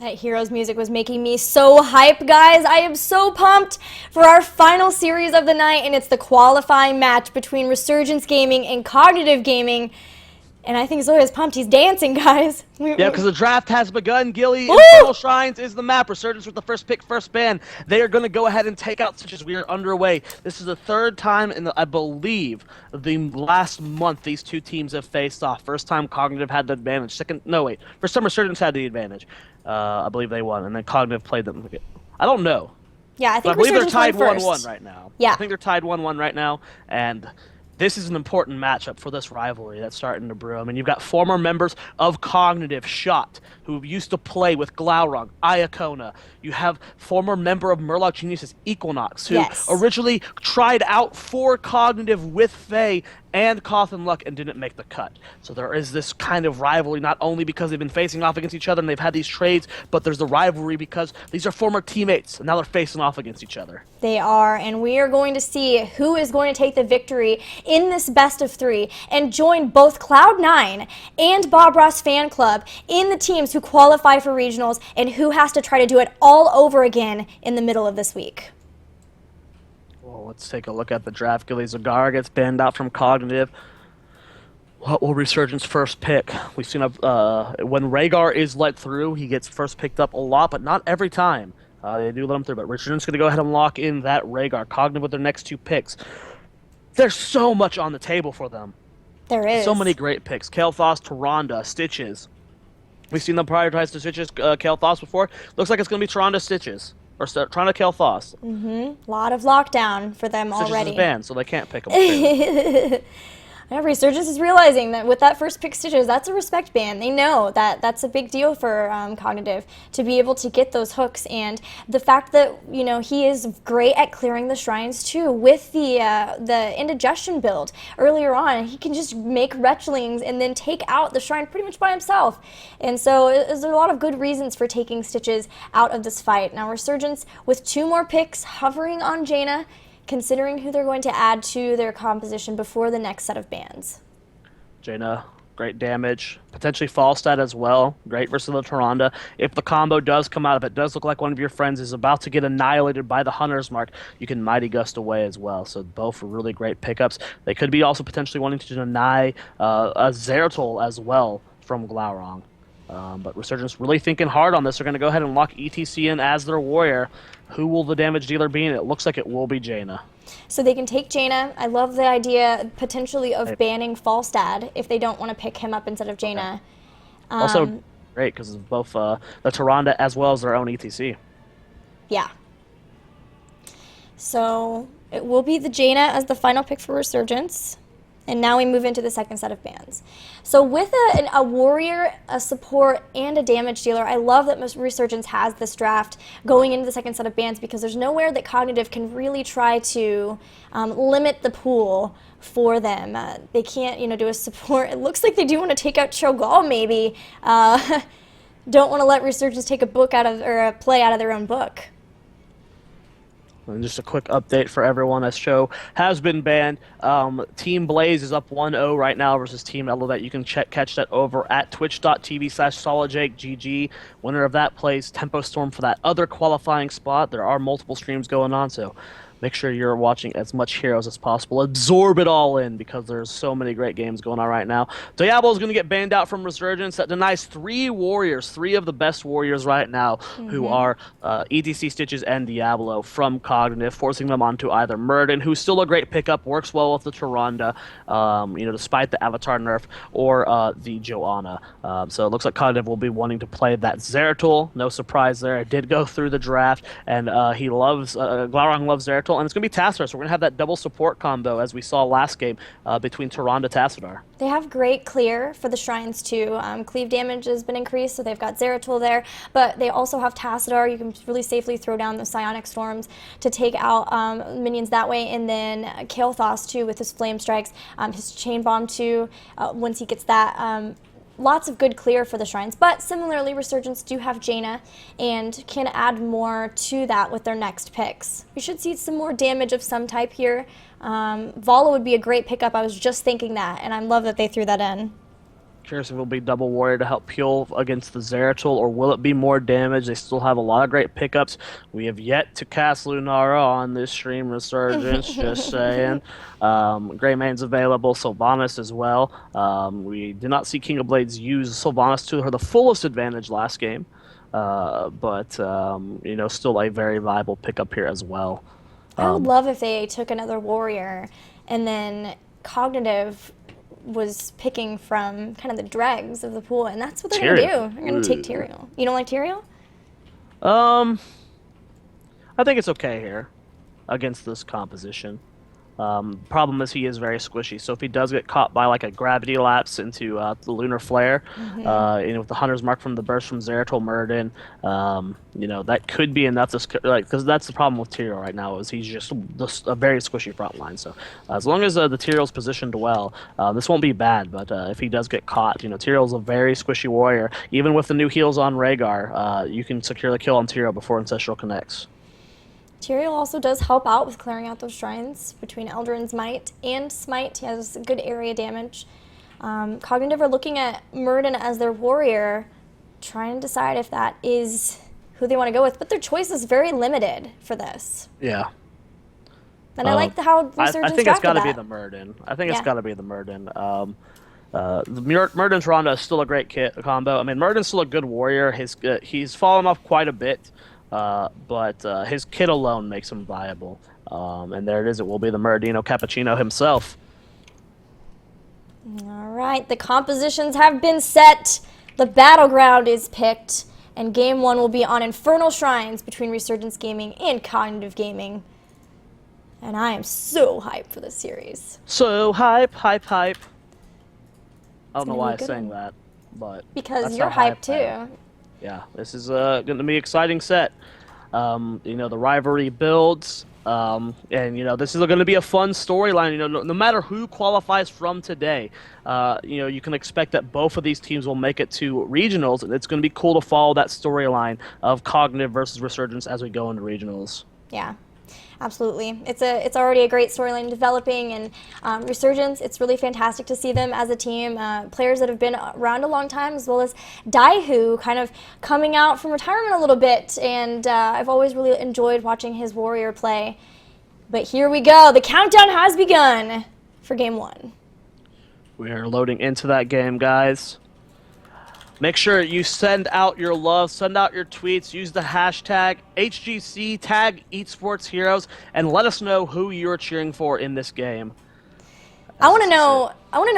That Heroes music was making me so hype, guys. I am so pumped for our final series of the night, and it's the qualifying match between Resurgence Gaming and Cognitive Gaming. And I think Zoya's pumped. He's dancing, guys. Yeah, because the draft has begun. Gilly, Woo! Infernal Shrines is the map. Resurgence with the first pick, first ban. They are going to go ahead and take out Stitches. We are underway. This is the third time in, I believe, the last month these two teams have faced off. First time Cognitive had the advantage. First time Resurgence had the advantage. I believe they won, and then Cognitive played them. I don't know. Yeah, I think believe they're Resurgence tied won 1-1 first. right now. Yeah. I think they're tied 1-1 right now, and this is an important matchup for this rivalry that's starting to brew. I mean, you've got former members of Cognitive, Shot, who used to play with Glaurung, Iacona. You have former member of Murloc Geniuses, Equinox, who originally tried out for Cognitive with Faye and Cawthon Luck and didn't make the cut. So there is this kind of rivalry, not only because they've been facing off against each other and they've had these trades, but there's the rivalry because these are former teammates and now they're facing off against each other. They are, and we are going to see who is going to take the victory in this best of three and join both Cloud9 and Bob Ross Fan Club in the teams who qualify for regionals and who has to try to do it all over again in the middle of this week. Well, let's take a look at the draft. Gilly Zagara gets banned out from Cognitive. What will Resurgence first pick? We've seen when Rhaegar is let through, he gets first picked up a lot, but not every time. They do let him through, but Resurgence going to go ahead and lock in that Rhaegar. Cognitive with their next two picks. There's so much on the table for them. There is. So many great picks. Kael'thas, Tyrande, Stitches. We've seen them prioritize the Stitches, Kael'thas before. Looks like it's going to be Tyrande, Stitches. Or Tyrande, Kael'thas. A lot of lockdown for them Stitches already. Is banned, so they can't pick them. Yeah, Resurgence is realizing that with that first pick Stitches, that's a respect ban. They know that that's a big deal for Cognitive to be able to get those hooks, and the fact that he is great at clearing the shrines too with the indigestion build earlier on. He can just make retchlings and then take out the shrine pretty much by himself, and so there's a lot of good reasons for taking Stitches out of this fight. Now Resurgence with two more picks hovering on Jaina, considering who they're going to add to their composition before the next set of bans. Jaina, great damage. Potentially Falstad as well. Great versus the Tyrande. If the combo does come out, if it does look like one of your friends is about to get annihilated by the Hunter's Mark, you can Mighty Gust away as well. So both are really great pickups. They could be also potentially wanting to deny a Zeratul as well from Glaurung. But Resurgence really thinking hard on this. They're going to go ahead and lock ETC in as their warrior. Who will the damage dealer be? And it looks like it will be Jaina. So they can take Jaina. I love the idea potentially of banning Falstad if they don't want to pick him up instead of Jaina. Okay. Also great because of both the Tyrande as well as their own ETC. Yeah. So it will be the Jaina as the final pick for Resurgence. And now we move into the second set of bans. So with a warrior, a support, and a damage dealer, I love that Resurgence has this draft going into the second set of bans because there's nowhere that Cognitive can really try to limit the pool for them. They can't, do a support. It looks like they do want to take out Cho'Gall maybe. Don't want to let Resurgence take a play out of their own book. And just a quick update for everyone, as Cho has been banned. Team Blaze is up 1-0 right now versus Team Elevate. You can catch that over at twitch.tv/SolidJakeGG. Winner of that plays Tempo Storm for that other qualifying spot. There are multiple streams going on, so make sure you're watching as much Heroes as possible. Absorb it all in because there's so many great games going on right now. Diablo is going to get banned out from Resurgence. That denies three warriors, three of the best warriors right now, who are ETC, Stitches, and Diablo from Cognitive, forcing them onto either Murden, who's still a great pickup, works well with the Tyrande, despite the Avatar nerf, or the Joanna. So it looks like Cognitive will be wanting to play that Zeratul. No surprise there. It did go through the draft, and Glaurung loves Zeratul. And it's going to be Tassadar, so we're going to have that double support combo as we saw last game between Tyrande and Tassadar. They have great clear for the shrines too. Cleave damage has been increased, so they've got Zeratul there, but they also have Tassadar. You can really safely throw down the Psionic Storms to take out minions that way, and then Kael'thas too with his Flame Strikes, his Chain Bomb too, once he gets that. Lots of good clear for the shrines, but similarly, Resurgence do have Jaina and can add more to that with their next picks. We should see some more damage of some type here. Vala would be a great pickup. I was just thinking that, and I love that they threw that in. Curious if it'll be double warrior to help peel against the Zeratul, or will it be more damage? They still have a lot of great pickups. We have yet to cast Lunara on this stream, Resurgence, just saying. Greymane's available, Sylvanas as well. We did not see King of Blades use Sylvanas to her the fullest advantage last game, but still a very viable pickup here as well. I would love if they took another warrior and then Cognitive was picking from kind of the dregs of the pool, and that's what they're going to do. They're going to take Tyrael. You don't like Tyrael? I think it's okay here against this composition. Problem is he is very squishy, so if he does get caught by like a gravity lapse into the lunar flare, with the hunter's mark from the burst from Zeratul Muradin, that could be enough to because that's the problem with Tyrael right now, is he's just a very squishy front line. So as long as the Tyrael's positioned well, this won't be bad. But if he does get caught, Tyrael's a very squishy warrior. Even with the new heals on Rhaegar, you can secure the kill on Tyrael before Ancestral connects. Tyrael also does help out with clearing out those shrines between Eldrin's Might and Smite. He has good area damage. Cognitive are looking at Muradin as their warrior, trying to decide if that is who they want to go with, but their choice is very limited for this. Yeah. And I like how Resurgence I think it's got to that. be the Muradin. I think it's got to be the Muradin. The Muradin's Ronda is still a great combo. I mean, Muradin's still a good warrior. He's fallen off quite a bit. But his kit alone makes him viable. And there it is. It will be the Muradino Cappuccino himself. All right. The compositions have been set. The battleground is picked. And Game 1 will be on Infernal Shrines between Resurgence Gaming and Cognitive Gaming. And I am so hyped for this series. So hype. I don't know why I sang that, but because you're hyped too. Yeah, this is going to be an exciting set. The rivalry builds, and this is going to be a fun storyline. No matter who qualifies from today, you can expect that both of these teams will make it to regionals, and it's going to be cool to follow that storyline of Cognitive versus Resurgence as we go into regionals. Yeah. Absolutely. It's already a great storyline developing, and Resurgence, it's really fantastic to see them as a team. Players that have been around a long time, as well as Daihu kind of coming out from retirement a little bit, and I've always really enjoyed watching his warrior play. But here we go. The countdown has begun for Game 1. We are loading into that game, guys. Make sure you send out your love, send out your tweets, use the hashtag HGC, tag Esports Heroes, and let us know who you're cheering for in this game. I want to know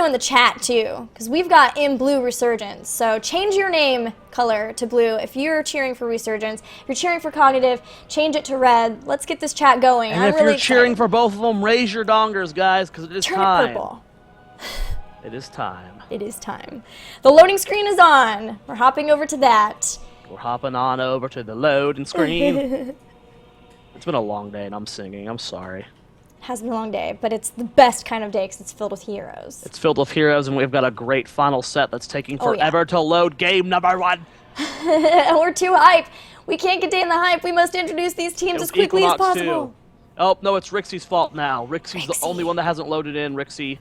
in the chat too, because we've got in blue Resurgence. So change your name color to blue if you're cheering for Resurgence. If you're cheering for Cognitive, change it to red. Let's get this chat going. And if you're cheering for both of them, raise your dongers, guys, because it is time. Turn it purple. It is time. It is time. The loading screen is on. We're hopping over to that. We're hopping on over to the loading screen. It's been a long day and I'm singing. I'm sorry. It has been a long day, but it's the best kind of day because it's filled with heroes. It's filled with heroes, and we've got a great final set that's taking forever to load. Game number 1. We're too hype. We can't contain the hype. We must introduce these teams as quickly as possible. Too. Oh, no, it's Rixie's fault now. Rixie's the only one that hasn't loaded in. Rixie,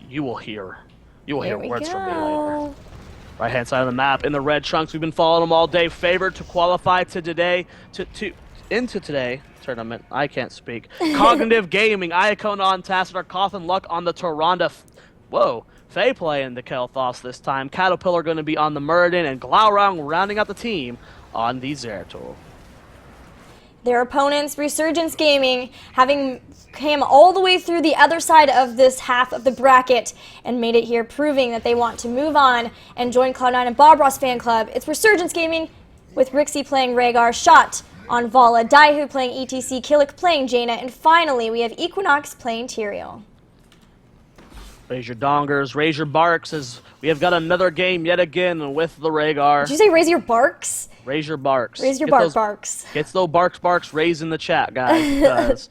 you will hear. You will hear words from me later. Right-hand side of the map in the red trunks. We've been following them all day. Favored to qualify to today, into today tournament. I can't speak. Cognitive Gaming, Iacona on Tacitor, Cawthon Luck on the Tyrande. Whoa. Faye playing the Kel'Thas this time. Caterpillar going to be on the Muradin, and Glaurung rounding out the team on the Zeratul. Their opponents, Resurgence Gaming, having came all the way through the other side of this half of the bracket and made it here, proving that they want to move on and join Cloud9 and Bob Ross fan club. It's Resurgence Gaming with Rixie playing Rhaegar, Shot on Vala, Daihu playing ETC, Killick playing Jaina, and finally we have Equinox playing Tyrael. Raise your dongers, raise your barks, as we have got another game yet again with the Rhaegar. Did you say raise your barks? Raise your barks. Raise your barks. Get those barks raised in the chat, guys, because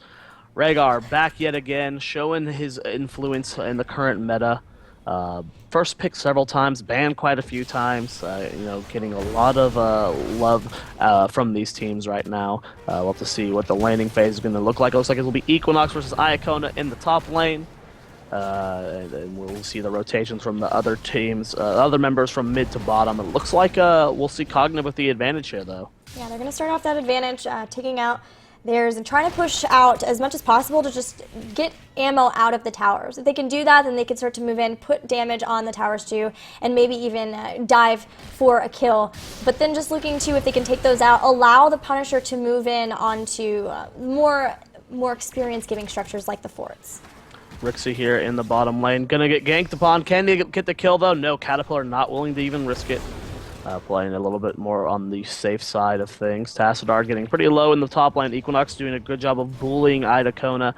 Rhaegar back yet again, showing his influence in the current meta. First pick several times, banned quite a few times, getting a lot of love from these teams right now. We'll have to see what the laning phase is going to look like. It looks like it will be Equinox versus Iacona in the top lane. And we'll see the rotations from the other teams, other members from mid to bottom. It looks like we'll see Cognitive with the advantage here, though. Yeah, they're going to start off that advantage, taking out theirs and trying to push out as much as possible to just get ammo out of the towers. If they can do that, then they can start to move in, put damage on the towers too, and maybe even dive for a kill. But then just looking to, if they can take those out, allow the Punisher to move in onto more experience-giving structures like the forts. Rixie here in the bottom lane. Gonna get ganked upon. Can they get the kill, though? No, Caterpillar not willing to even risk it. Playing a little bit more on the safe side of things. Tassadar getting pretty low in the top lane. Equinox doing a good job of bullying Iacona,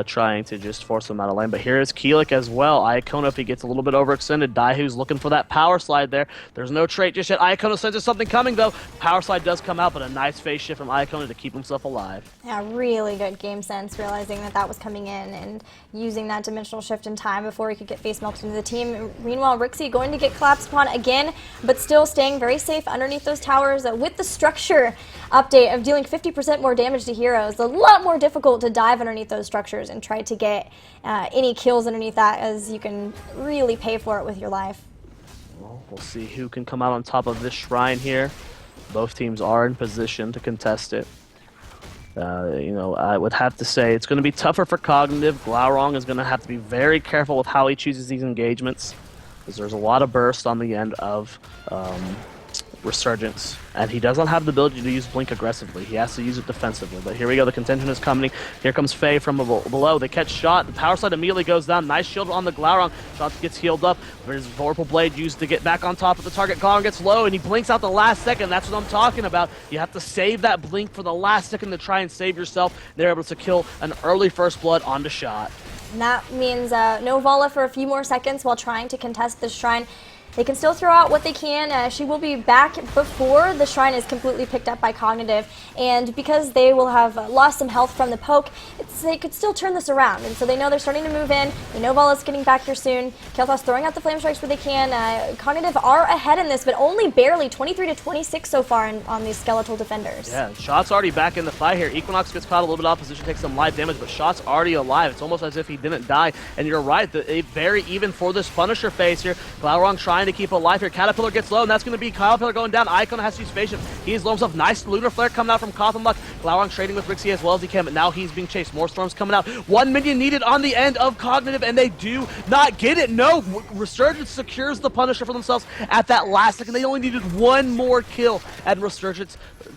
trying to just force them out of lane. But here is Keelik as well. Iacona, if he gets a little bit overextended, Daihu's looking for that power slide there. There's no trait just yet. Iacona says there's something coming, though. Power slide does come out, but a nice phase shift from Iacona to keep himself alive. Yeah, really good game sense, realizing that that was coming in and using that dimensional shift in time before he could get face melted into the team. Meanwhile, Rixie going to get collapsed upon again, but still staying very safe underneath those towers with the structure update of dealing 50% more damage to heroes. A lot more difficult to dive underneath those structures and try to get any kills underneath that, as you can really pay for it with your life. Well, we'll see who can come out on top of this shrine here. Both teams are in position to contest it. I would have to say it's going to be tougher for Cognitive. Glaurung is going to have to be very careful with how he chooses these engagements, because there's a lot of burst on the end of Resurgence, and he doesn't have the ability to use Blink aggressively. He has to use it defensively. But here we go, the contention is coming. Here comes Faye from below. They catch Shot. The power slide immediately goes down. Nice shield on the Glaurung. Shot gets healed up. There's Vorpal Blade used to get back on top of the target. Glaurung gets low, and he blinks out the last second. That's what I'm talking about. You have to save that blink for the last second to try and save yourself. They're able to kill an early first blood onto Shot. And that means no Vala for a few more seconds while trying to contest this shrine. They can still throw out what they can. She will be back before the shrine is completely picked up by Cognitive. And because they will have lost some health from the poke, they could still turn this around. And so they know they're starting to move in. They know Vala's getting back here soon. Kael'thas throwing out the flame strikes where they can. Cognitive are ahead in this, but only barely 23-26 so far on these skeletal defenders. Yeah, Shot's already back in the fight here. Equinox gets caught a little bit off position, takes some live damage, but Shot's already alive. It's almost as if he didn't die. And you're right, very even for this Punisher phase here. Glaurung trying to keep alive here. Caterpillar gets low, and that's going to be Caterpillar going down. Iacona has to use Spaceship. He is low himself. Nice Lunar Flare coming out from Cotham Luck. Glaurung trading with Rixie as well as he can, but now he's being chased. More storms coming out. 1 minion needed on the end of Cognitive, and they do not get it. No, Resurgence secures the Punisher for themselves at that last second. They only needed one more kill, and Resurgence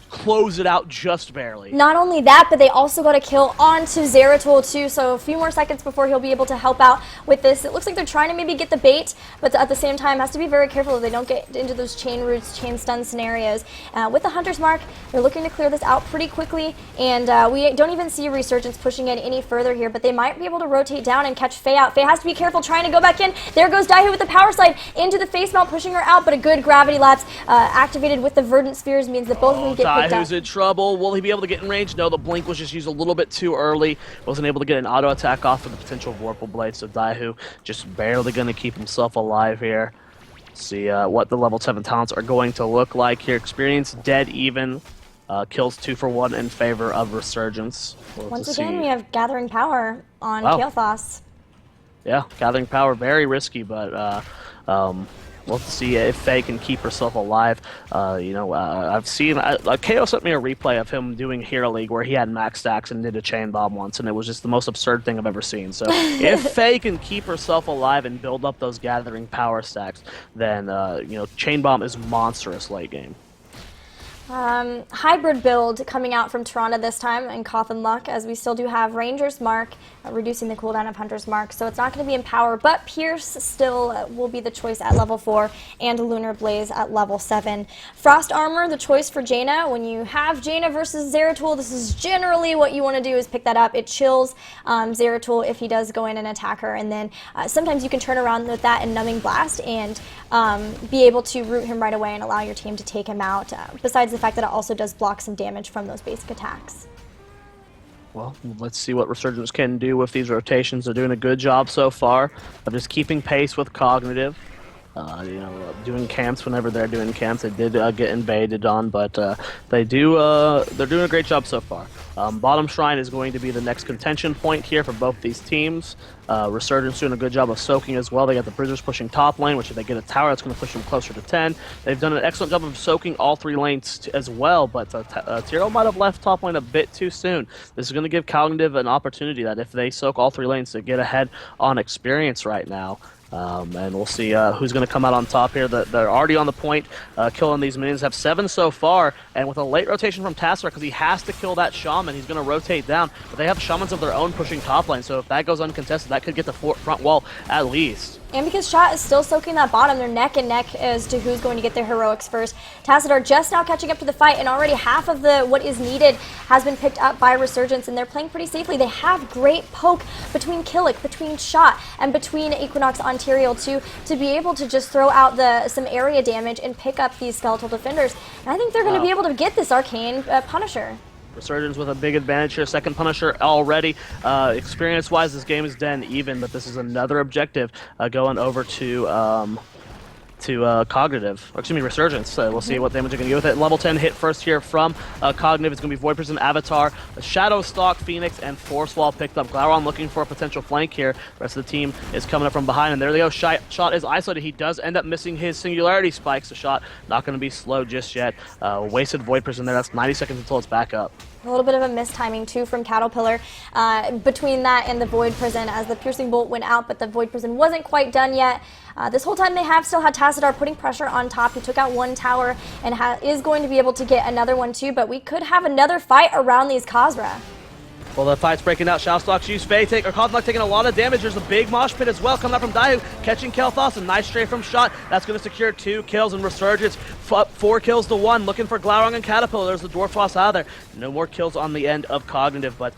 close it out just barely. Not only that, but they also got a kill onto Zeratul too, so a few more seconds before he'll be able to help out with this. It looks like they're trying to maybe get the bait, but at the same time has to be very careful that they don't get into those chain roots, chain stun scenarios. With the Hunter's Mark, they're looking to clear this out pretty quickly, and we don't even see Resurgence pushing it any further here, but they might be able to rotate down and catch Faye out. Faye has to be careful trying to go back in. There goes Daihu with the power slide into the face melt, pushing her out, but a good gravity lapse activated with the Verdant Spheres means that both of them get picked up. Who's in trouble? Will he be able to get in range? No, the blink was just used a little bit too early. Wasn't able to get an auto attack off of the potential Vorpal Blade, so Daihu just barely going to keep himself alive here. See what the level 7 talents are going to look like here. Experience dead even. Kills 2 for 1 in favor of Resurgence. Once again, we have Gathering Power on Kael'thas. Yeah, Gathering Power, very risky, but we'll see if Faye can keep herself alive. I've seen KO sent me a replay of him doing Hero League where he had max stacks and did a chain bomb once, and it was just the most absurd thing I've ever seen. So if Faye can keep herself alive and build up those Gathering Power stacks, then chain bomb is monstrous late game. Hybrid build coming out from Toronto this time in Cotham Luck, as we still do have Ranger's Mark, reducing the cooldown of Hunter's Mark, so it's not going to be in power, but Pierce still will be the choice at level 4, and Lunar Blaze at level 7. Frost Armor, the choice for Jaina. When you have Jaina versus Zeratul, this is generally what you want to do, is pick that up. It chills Zeratul if he does go in and attack her, and then sometimes you can turn around with that in Numbing Blast and be able to root him right away and allow your team to take him out, besides the fact that it also does block some damage from those basic attacks. Well, let's see what Resurgence can do with these rotations. They're doing a good job so far of just keeping pace with Cognitive. doing camps whenever they're doing camps. They did get invaded on, but they're doing a great job so far. Bottom Shrine is going to be the next contention point here for both these teams. Resurgence doing a good job of soaking as well. They got the Bruisers pushing top lane, which if they get a tower, that's going to push them closer to 10. They've done an excellent job of soaking all 3 lanes as well, but Tiro might have left top lane a bit too soon. This is going to give Cognitive an opportunity that if they soak all 3 lanes to get ahead on experience right now. And we'll see who's going to come out on top here. They're already on the point, killing these minions. Have 7 so far, and with a late rotation from Tassadar, because he has to kill that Shaman, he's going to rotate down. But they have Shamans of their own pushing top lane, so if that goes uncontested, that could get the front wall at least. And because Shot is still soaking that bottom, they're neck and neck as to who's going to get their heroics first. Tassadar just now catching up to the fight, and already half of what is needed has been picked up by Resurgence, and they're playing pretty safely. They have great poke between Killick, between Shot, and between Equinox Ontario to be able to just throw out some area damage and pick up these skeletal defenders. And I think they're going to be able to get this Arcane Punisher. Resurgence with a big advantage here. Second Punisher already. Experience-wise, this game is dead even, but this is another objective going over to Cognitive, or excuse me, Resurgence. We'll see what damage they're going to get with it. Level 10 hit first here from Cognitive. It's going to be Void Prison, Avatar, Shadow Stalk, Phoenix, and Force Wall picked up. Glauron looking for a potential flank here. The rest of the team is coming up from behind, and there they go. Shot is isolated. He does end up missing his Singularity spikes. The Shot not going to be slow just yet. Wasted Void Prison there. That's 90 seconds until it's back up. A little bit of a mistiming too from Caterpillar between that and the Void Prison, as the Piercing Bolt went out, but the Void Prison wasn't quite done yet. This whole time they have still had Tassadar putting pressure on top. He took out 1 tower and is going to be able to get another one too, but we could have another fight around these Khazra. Well, the fight's breaking out. Shadowstalk's used Faye, Cosmog taking a lot of damage. There's a big mosh pit as well coming up from Dahu, catching Kel'Thas. A nice stray from Shot. That's going to secure 2 kills, and Resurgence 4 kills to 1. Looking for Glaurung and Caterpillar. There's the Dwarf Frost out of there. No more kills on the end of Cognitive, but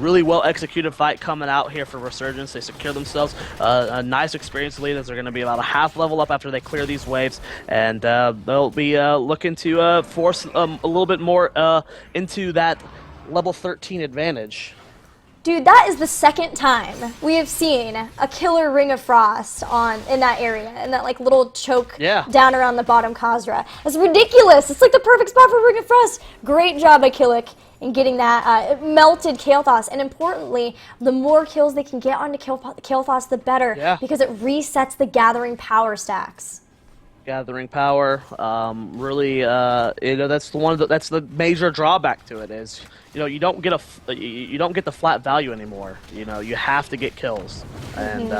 really well executed fight coming out here for Resurgence. They secure themselves a nice experience lead, as they're going to be about a half level up after they clear these waves, and they'll be looking to force a little bit more into that level 13 advantage. Dude, that is the second time we have seen a killer Ring of Frost in that area, and that like little choke down around the bottom Khazra. That's ridiculous. It's like the perfect spot for Ring of Frost. Great job by Killick in getting that melted Kael'thas, and importantly, the more kills they can get onto Kael'thas, the better, because it resets the gathering power stacks. Gathering power, really, that's the major drawback to it is, you don't get the flat value anymore. You have to get kills, and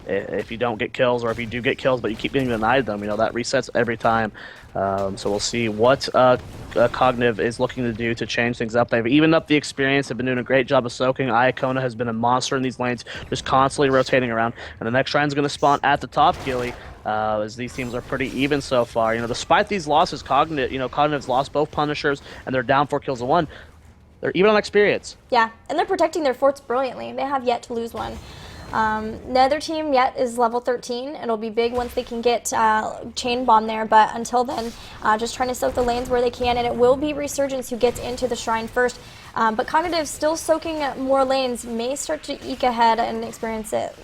if you don't get kills, or if you do get kills but you keep getting denied them, that resets every time. So we'll see what Cognitive is looking to do to change things up. They've evened up the experience. They've been doing a great job of soaking. Iacona has been a monster in these lanes, just constantly rotating around. And the next Shrine's going to spawn at the top, Gilly, as these teams are pretty even so far. Despite these losses, Cognitive's lost both Punishers, and they're down 4 kills to 1. They're even on experience. Yeah, and they're protecting their forts brilliantly. They have yet to lose one. Neither team yet is level 13. It'll be big once they can get Chain Bomb there, but until then, just trying to soak the lanes where they can, and it will be Resurgence who gets into the Shrine first. But Cognitive still soaking more lanes, may start to eke ahead and experience it,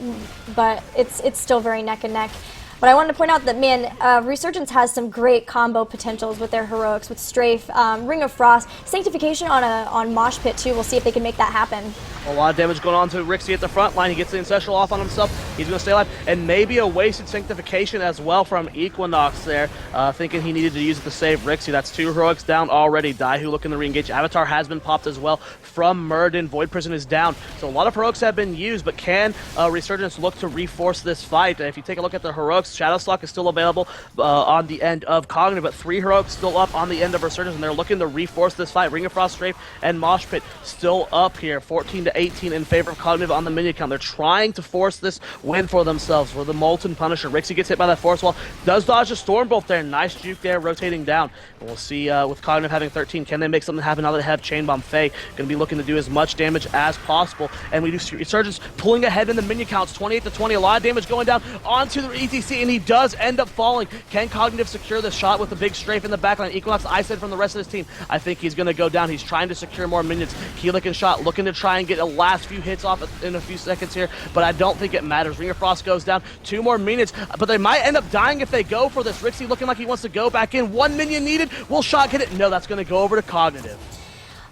but it's still very neck and neck. But I wanted to point out that, man, Resurgence has some great combo potentials with their heroics, with Strafe, Ring of Frost, Sanctification on Mosh Pit too. We'll see if they can make that happen. A lot of damage going on to Rixie at the front line. He gets the Ancestral off on himself. He's going to stay alive. And maybe a wasted Sanctification as well from Equinox there, thinking he needed to use it to save Rixie. That's 2 heroics down already. Dahu looking to re-engage. Avatar has been popped as well from Murden. Void Prison is down. So a lot of heroics have been used, but can Resurgence look to reforce this fight? If you take a look at the heroics, Shadowstalk is still available on the end of Cognitive, but 3 heroics still up on the end of Resurgence, and they're looking to reforce this fight. Ring of Frost, Strafe, and Mosh Pit still up here, 14-18 in favor of Cognitive on the minion count. They're trying to force this win for themselves for the Molten Punisher. Rixie gets hit by that Force Wall, does dodge a Storm Bolt there. Nice juke there, rotating down. And we'll see with Cognitive having 13, can they make something happen now that they have Chain Bomb? Faye going to be looking to do as much damage as possible, and we do see Resurgence pulling ahead in the minion counts, 28-20, a lot of damage going down onto the ETC, and he does end up falling. Can Cognitive secure the shot with the big strafe in the backline? Equinox isolated from the rest of his team. I think he's going to go down. He's trying to secure more minions. Keelik and Shot looking to try and get the last few hits off in a few seconds here, but I don't think it matters. Ring of Frost goes down, 2 more minions, but they might end up dying if they go for this. Rixie looking like he wants to go back in. 1 minion needed. Will Shot get it? No, that's going to go over to Cognitive.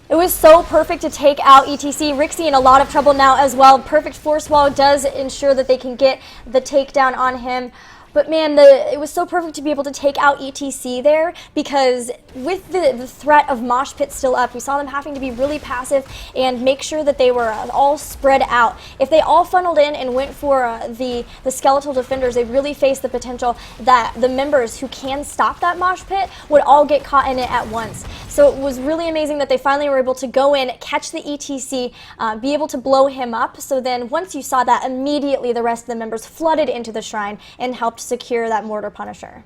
It was so perfect to take out ETC. Rixie in a lot of trouble now as well. Perfect force wall does ensure that they can get the takedown on him. But man, it was so perfect to be able to take out ETC there, because with the threat of Mosh Pit still up, we saw them having to be really passive and make sure that they were all spread out. If they all funneled in and went for the skeletal defenders, they really faced the potential that the members who can stop that Mosh Pit would all get caught in it at once. So it was really amazing that they finally were able to go in, catch the ETC, be able to blow him up. So then once you saw that, immediately the rest of the members flooded into the shrine and helped secure that Mortar Punisher.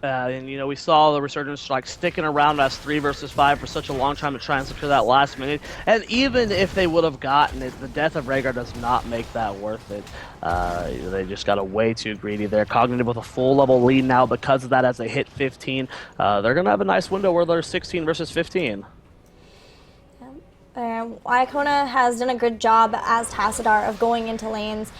And, you know, we saw the Resurgence like sticking around as 3 versus 5 for such a long time to try and secure that last minute. And even if they would have gotten it, the death of Rhaegar does not make that worth it. They just got way too greedy there. Cognitive with a full level lead now because of that as they hit 15. They're going to have a nice window where they're 16 versus 15. Iacona has done a good job as Tassadar of going into lanes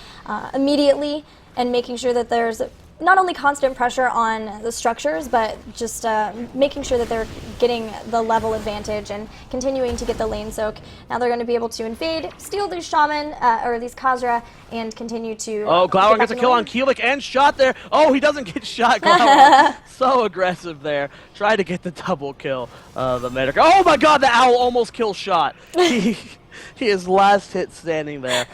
immediately and making sure that there's not only constant pressure on the structures, but just making sure that they're getting the level advantage and continuing to get the lane soak. Now they're going to be able to invade, steal these Shaman, or these Khazra, and continue to... Oh, Glowworm gets a kill on Keelik and shot there. Oh, he doesn't get shot. Glowworm so aggressive there. Try to get the double kill. The medic. Oh my god, the Owl almost kill shot. He is last hit standing there.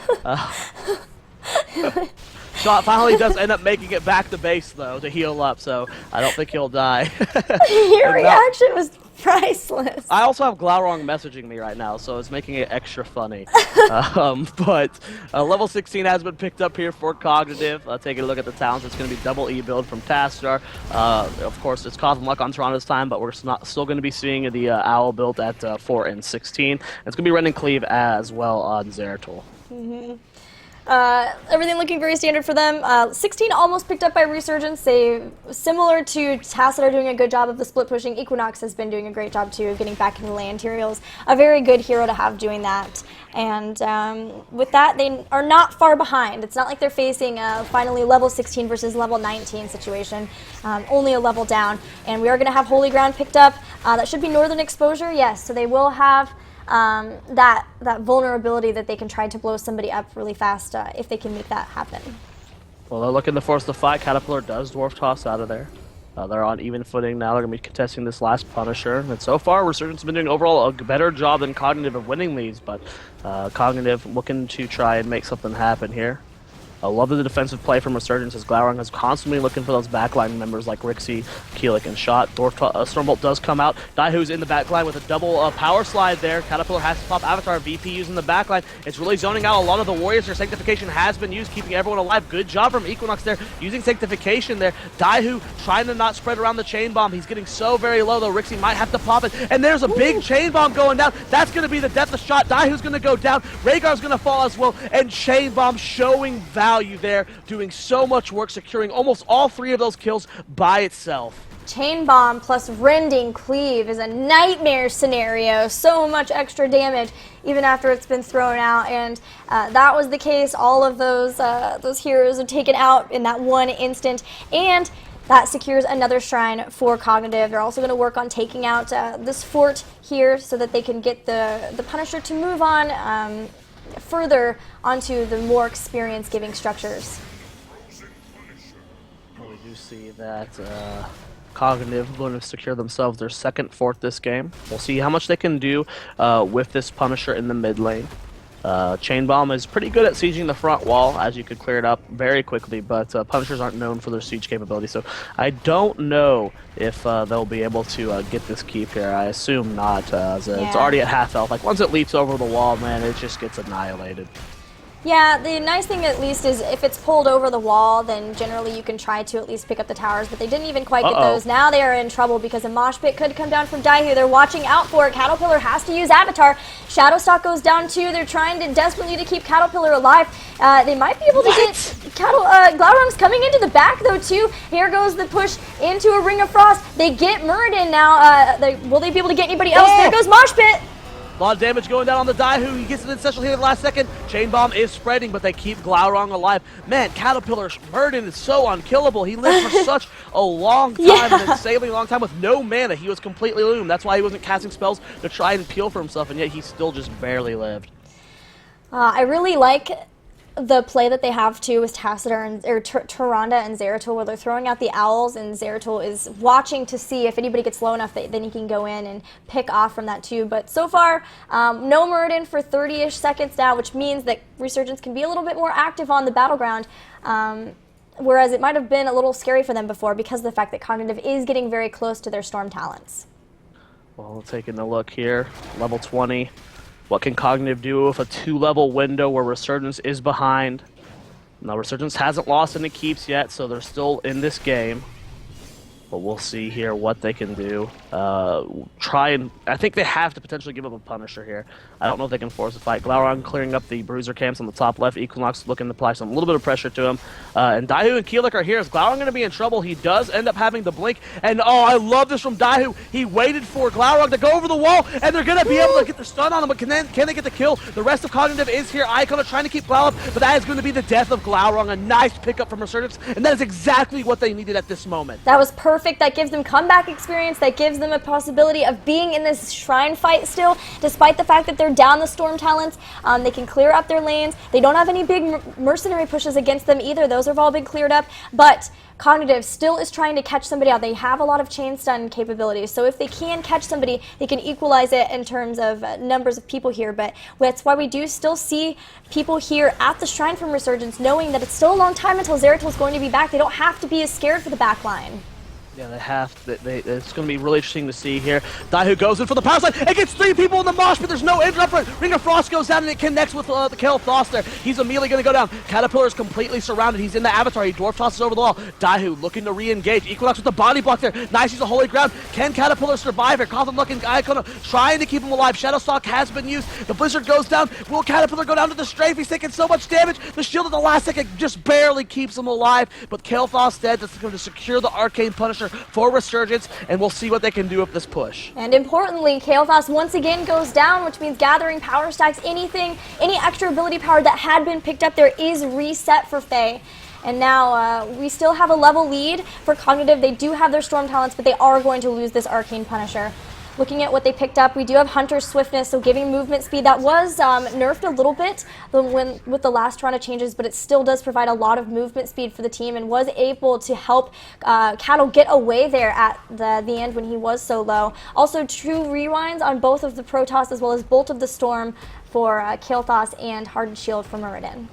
Shot finally does end up making it back to base, though, to heal up, so I don't think he'll die. Your reaction was priceless. I also have Glaurung messaging me right now, so it's making it extra funny. But level 16 has been picked up here for Cognitive. Taking a look at the talents, it's going to be double E build from Tassadar. Of course, it's Cosm Luck on Toronto's time, but we're still going to be seeing the Owl build at 4 and 16. It's going to be Ren and Cleave as well on Zeratul. Everything looking very standard for them. 16 almost picked up by Resurgence. They, similar to Tassadar doing a good job of the split pushing, Equinox has been doing a great job too of getting back into the lane. Tyrael's a very good hero to have doing that. And with that, they are not far behind. It's not like they're facing a finally level 16 versus level 19 situation. Only a level down. And we are going to have Holy Ground picked up. That should be Northern Exposure, yes. So they will have that vulnerability that they can try to blow somebody up really fast if they can make that happen. Well, they're looking to force the fight. Caterpillar does Dwarf Toss out of there. They're on even footing now. They're going to be contesting this last Punisher. And so far, Resurgence has been doing overall a better job than Cognitive of winning these, but Cognitive looking to try and make something happen here. I love the defensive play from Resurgence as Glaurung is constantly looking for those backline members like Rixie, Keelik, and Shot. Stormbolt does come out. Daihu's in the backline with a double power slide there. Caterpillar has to pop Avatar. VP using the backline. It's really zoning out a lot of the Warriors. Their Sanctification has been used, keeping everyone alive. Good job from Equinox there, using Sanctification there. Daihu trying to not spread around the Chain Bomb. He's getting so very low, though. Rixie might have to pop it. And there's a big Chain Bomb going down. That's going to be the death of Shot. Daihu's going to go down. Rhaegar's going to fall as well. And Chain Bomb showing value there, doing so much work, securing almost all 3 of those kills by itself. Chain Bomb plus Rending Cleave is a nightmare scenario. So much extra damage even after it's been thrown out, and that was the case. All of those heroes are taken out in that one instant, and that secures another shrine for Cognitive. They're also going to work on taking out this fort here so that they can get the Punisher to move on further onto the more experience-giving structures. Well, we do see that Cognitive going to secure themselves their second fort this game. We'll see how much they can do with this Punisher in the mid lane. Chain Bomb is pretty good at sieging the front wall, as you could clear it up very quickly, but Punishers aren't known for their siege capability, so I don't know if they'll be able to get this keep here. I assume not, as it's already at half health. Like, once it leaps over the wall, man, it just gets annihilated. Yeah, the nice thing at least is if it's pulled over the wall, then generally you can try to at least pick up the towers, but they didn't even quite get those. Now they are in trouble because a mosh pit could come down from Daihu. They're watching out for it. Caterpillar has to use Avatar. Shadowstalk goes down too. They're trying to desperately to keep Caterpillar alive. They might be able to get Glaurung's coming into the back though too. Here goes the push into a Ring of Frost. They get Muradin now. Will they be able to get anybody else? There goes Mosh Pit. A lot of damage going down on the Daihu. He gets an essential hit at the last second. Chain Bomb is spreading, but they keep Glaurung alive. Man, Caterpillar Murden is so unkillable. He lived for such a long time, an insanely long time with no mana. He was completely loomed. That's why he wasn't casting spells to try and peel for himself, and yet he still just barely lived. I really like the play that they have too with Tassadar and Tyrande and Zeratul, where they're throwing out the owls, and Zeratul is watching to see if anybody gets low enough that then he can go in and pick off from that too. But so far, no Muradin for 30-ish seconds now, which means that Resurgence can be a little bit more active on the battleground. Whereas it might have been a little scary for them before because of the fact that Cognitive is getting very close to their Storm talents. Well, taking a look here, level 20. What can Cognitive do with a 2-level window where Resurgence is behind? Now, Resurgence hasn't lost any keeps yet, so they're still in this game. But we'll see here what they can do. I think they have to potentially give up a Punisher here. I don't know if they can force a fight. Glaurung clearing up the Bruiser camps on the top left. Equinox looking to apply a little bit of pressure to him. And Daihu and Keelik are here. Is Glaurung going to be in trouble? He does end up having the blink. And oh, I love this from Daihu. He waited for Glaurung to go over the wall, and they're going to be able to get the stun on him. But can they get the kill? The rest of Cognitive is here. Icon are trying to keep Glaurung, but that is going to be the death of Glaurung. A nice pickup from Resurgence, and that is exactly what they needed at this moment. That was perfect. That gives them comeback experience. That gives them a possibility of being in this Shrine fight still, despite the fact that they're down the Storm talents. They can clear up their lanes. They don't have any big mercenary pushes against them either. Those have all been cleared up, but Cognitive still is trying to catch somebody out. They have a lot of chain stun capabilities, so if they can catch somebody, they can equalize it in terms of numbers of people here. But that's why we do still see people here at the Shrine from Resurgence, knowing that it's still a long time until Zeratul is going to be back. They don't have to be as scared for the back line. Yeah, they have. It's going to be really interesting to see here. Daihu goes in for the power slide. It gets 3 people in the mosh, but there's no interrupt. Ring of Frost goes down and it connects with the Kill Frost there. He's immediately going to go down. Caterpillar is completely surrounded. He's in the avatar. He dwarf tosses over the wall. Daihu looking to re-engage. Equinox with the body block there. Nice use of Holy Ground. Can Caterpillar survive here? Cawthon looking Icon trying to keep him alive. Shadowstalk has been used. The Blizzard goes down. Will Caterpillar go down to the strafe? He's taking so much damage. The shield at the last second just barely keeps him alive. But Kill Frost dead. That's going to secure the Arcane Punisher for Resurgence. And we'll see what they can do with this push. And importantly, Kael'thas once again goes down, which means gathering power stacks, any extra ability power that had been picked up there is reset for Faye. And now we still have a level lead for Cognitive. They do have their Storm talents, but they are going to lose this Arcane Punisher. Looking at what they picked up, we do have Hunter's Swiftness, so giving movement speed. That was nerfed a little bit with the last round of changes, but it still does provide a lot of movement speed for the team and was able to help Cattle get away there at the end when he was so low. Also, true rewinds on both of the Protoss as well as Bolt of the Storm for Kael'thas and Hardened Shield for Muradin.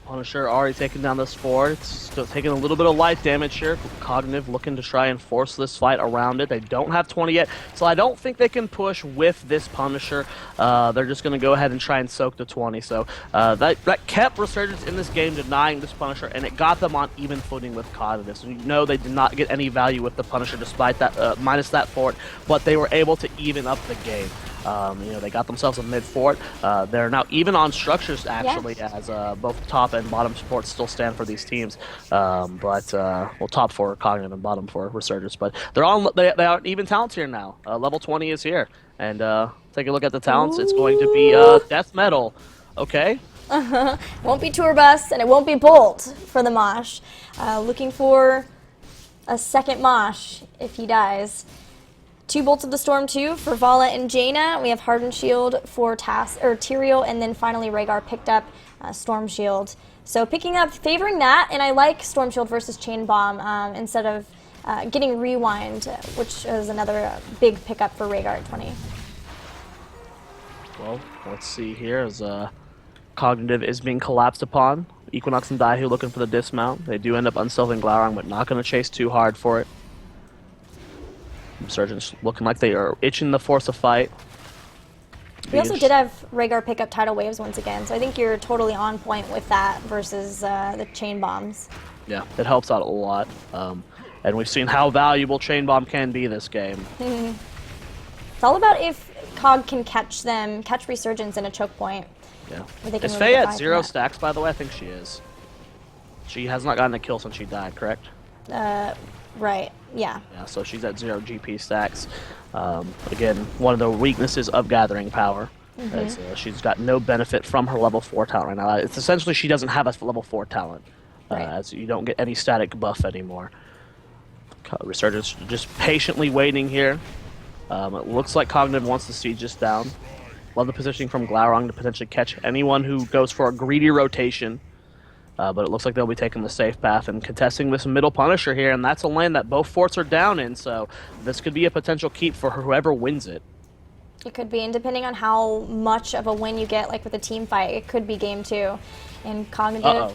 Punisher already taking down this fort. It's still taking a little bit of life damage here. Cognitive looking to try and force this fight around it. They don't have 20 yet, so I don't think they can push with this Punisher. They're just going to go ahead and try and soak the 20. So that kept Resurgence in this game, denying this Punisher, and it got them on even footing with Cognitive. So you know they did not get any value with the Punisher despite that, minus that fort, but they were able to even up the game. They got themselves a mid fort. They're now even on structures actually, as both top and bottom supports still stand for these teams. Top for Cognitive and bottom for Resurgence. But they are even talents here now. Level 20 is here, and take a look at the talents. Ooh. It's going to be Death Metal. Okay. Won't be Tour Bus, and it won't be Bolt for the Mosh. Looking for a second Mosh if he dies. 2 Bolts of the Storm, too, for Vala and Jaina. We have Hardened Shield for Tyrael, and then finally Rhaegar picked up Storm Shield. So favoring that, and I like Storm Shield versus Chain Bomb instead of getting Rewind, which is another big pickup for Rhaegar at 20. Well, let's see here as Cognitive is being collapsed upon. Equinox and Daihu looking for the dismount. They do end up unstealthing Glaurung, but not going to chase too hard for it. Resurgence looking like they are itching to force a fight. We also did have Rhaegar pick up Tidal Waves once again, so I think you're totally on point with that versus the Chain Bombs. Yeah, it helps out a lot. And we've seen how valuable Chain Bomb can be this game. It's all about if Cog can catch Resurgence in a choke point. Yeah. Is Faye at 0 stacks, by the way? I think she is. She has not gotten a kill since she died, correct? Right. Yeah. Yeah, so she's at 0 GP stacks. Again, one of the weaknesses of Gathering Power. Is, she's got no benefit from her level 4 talent right now. It's essentially she doesn't have a level 4 talent, Right. as you don't get any static buff anymore. Resurgence just patiently waiting here. It looks like Cognitive wants to siege this down. Love the positioning from Glaurung to potentially catch anyone who goes for a greedy rotation. But it looks like they'll be taking the safe path and contesting this middle Punisher here, and that's a lane that both forts are down in, so this could be a potential keep for whoever wins it. It could be, and depending on how much of a win you get, like with a team fight, it could be game 2. And Cognitive, Uh-oh.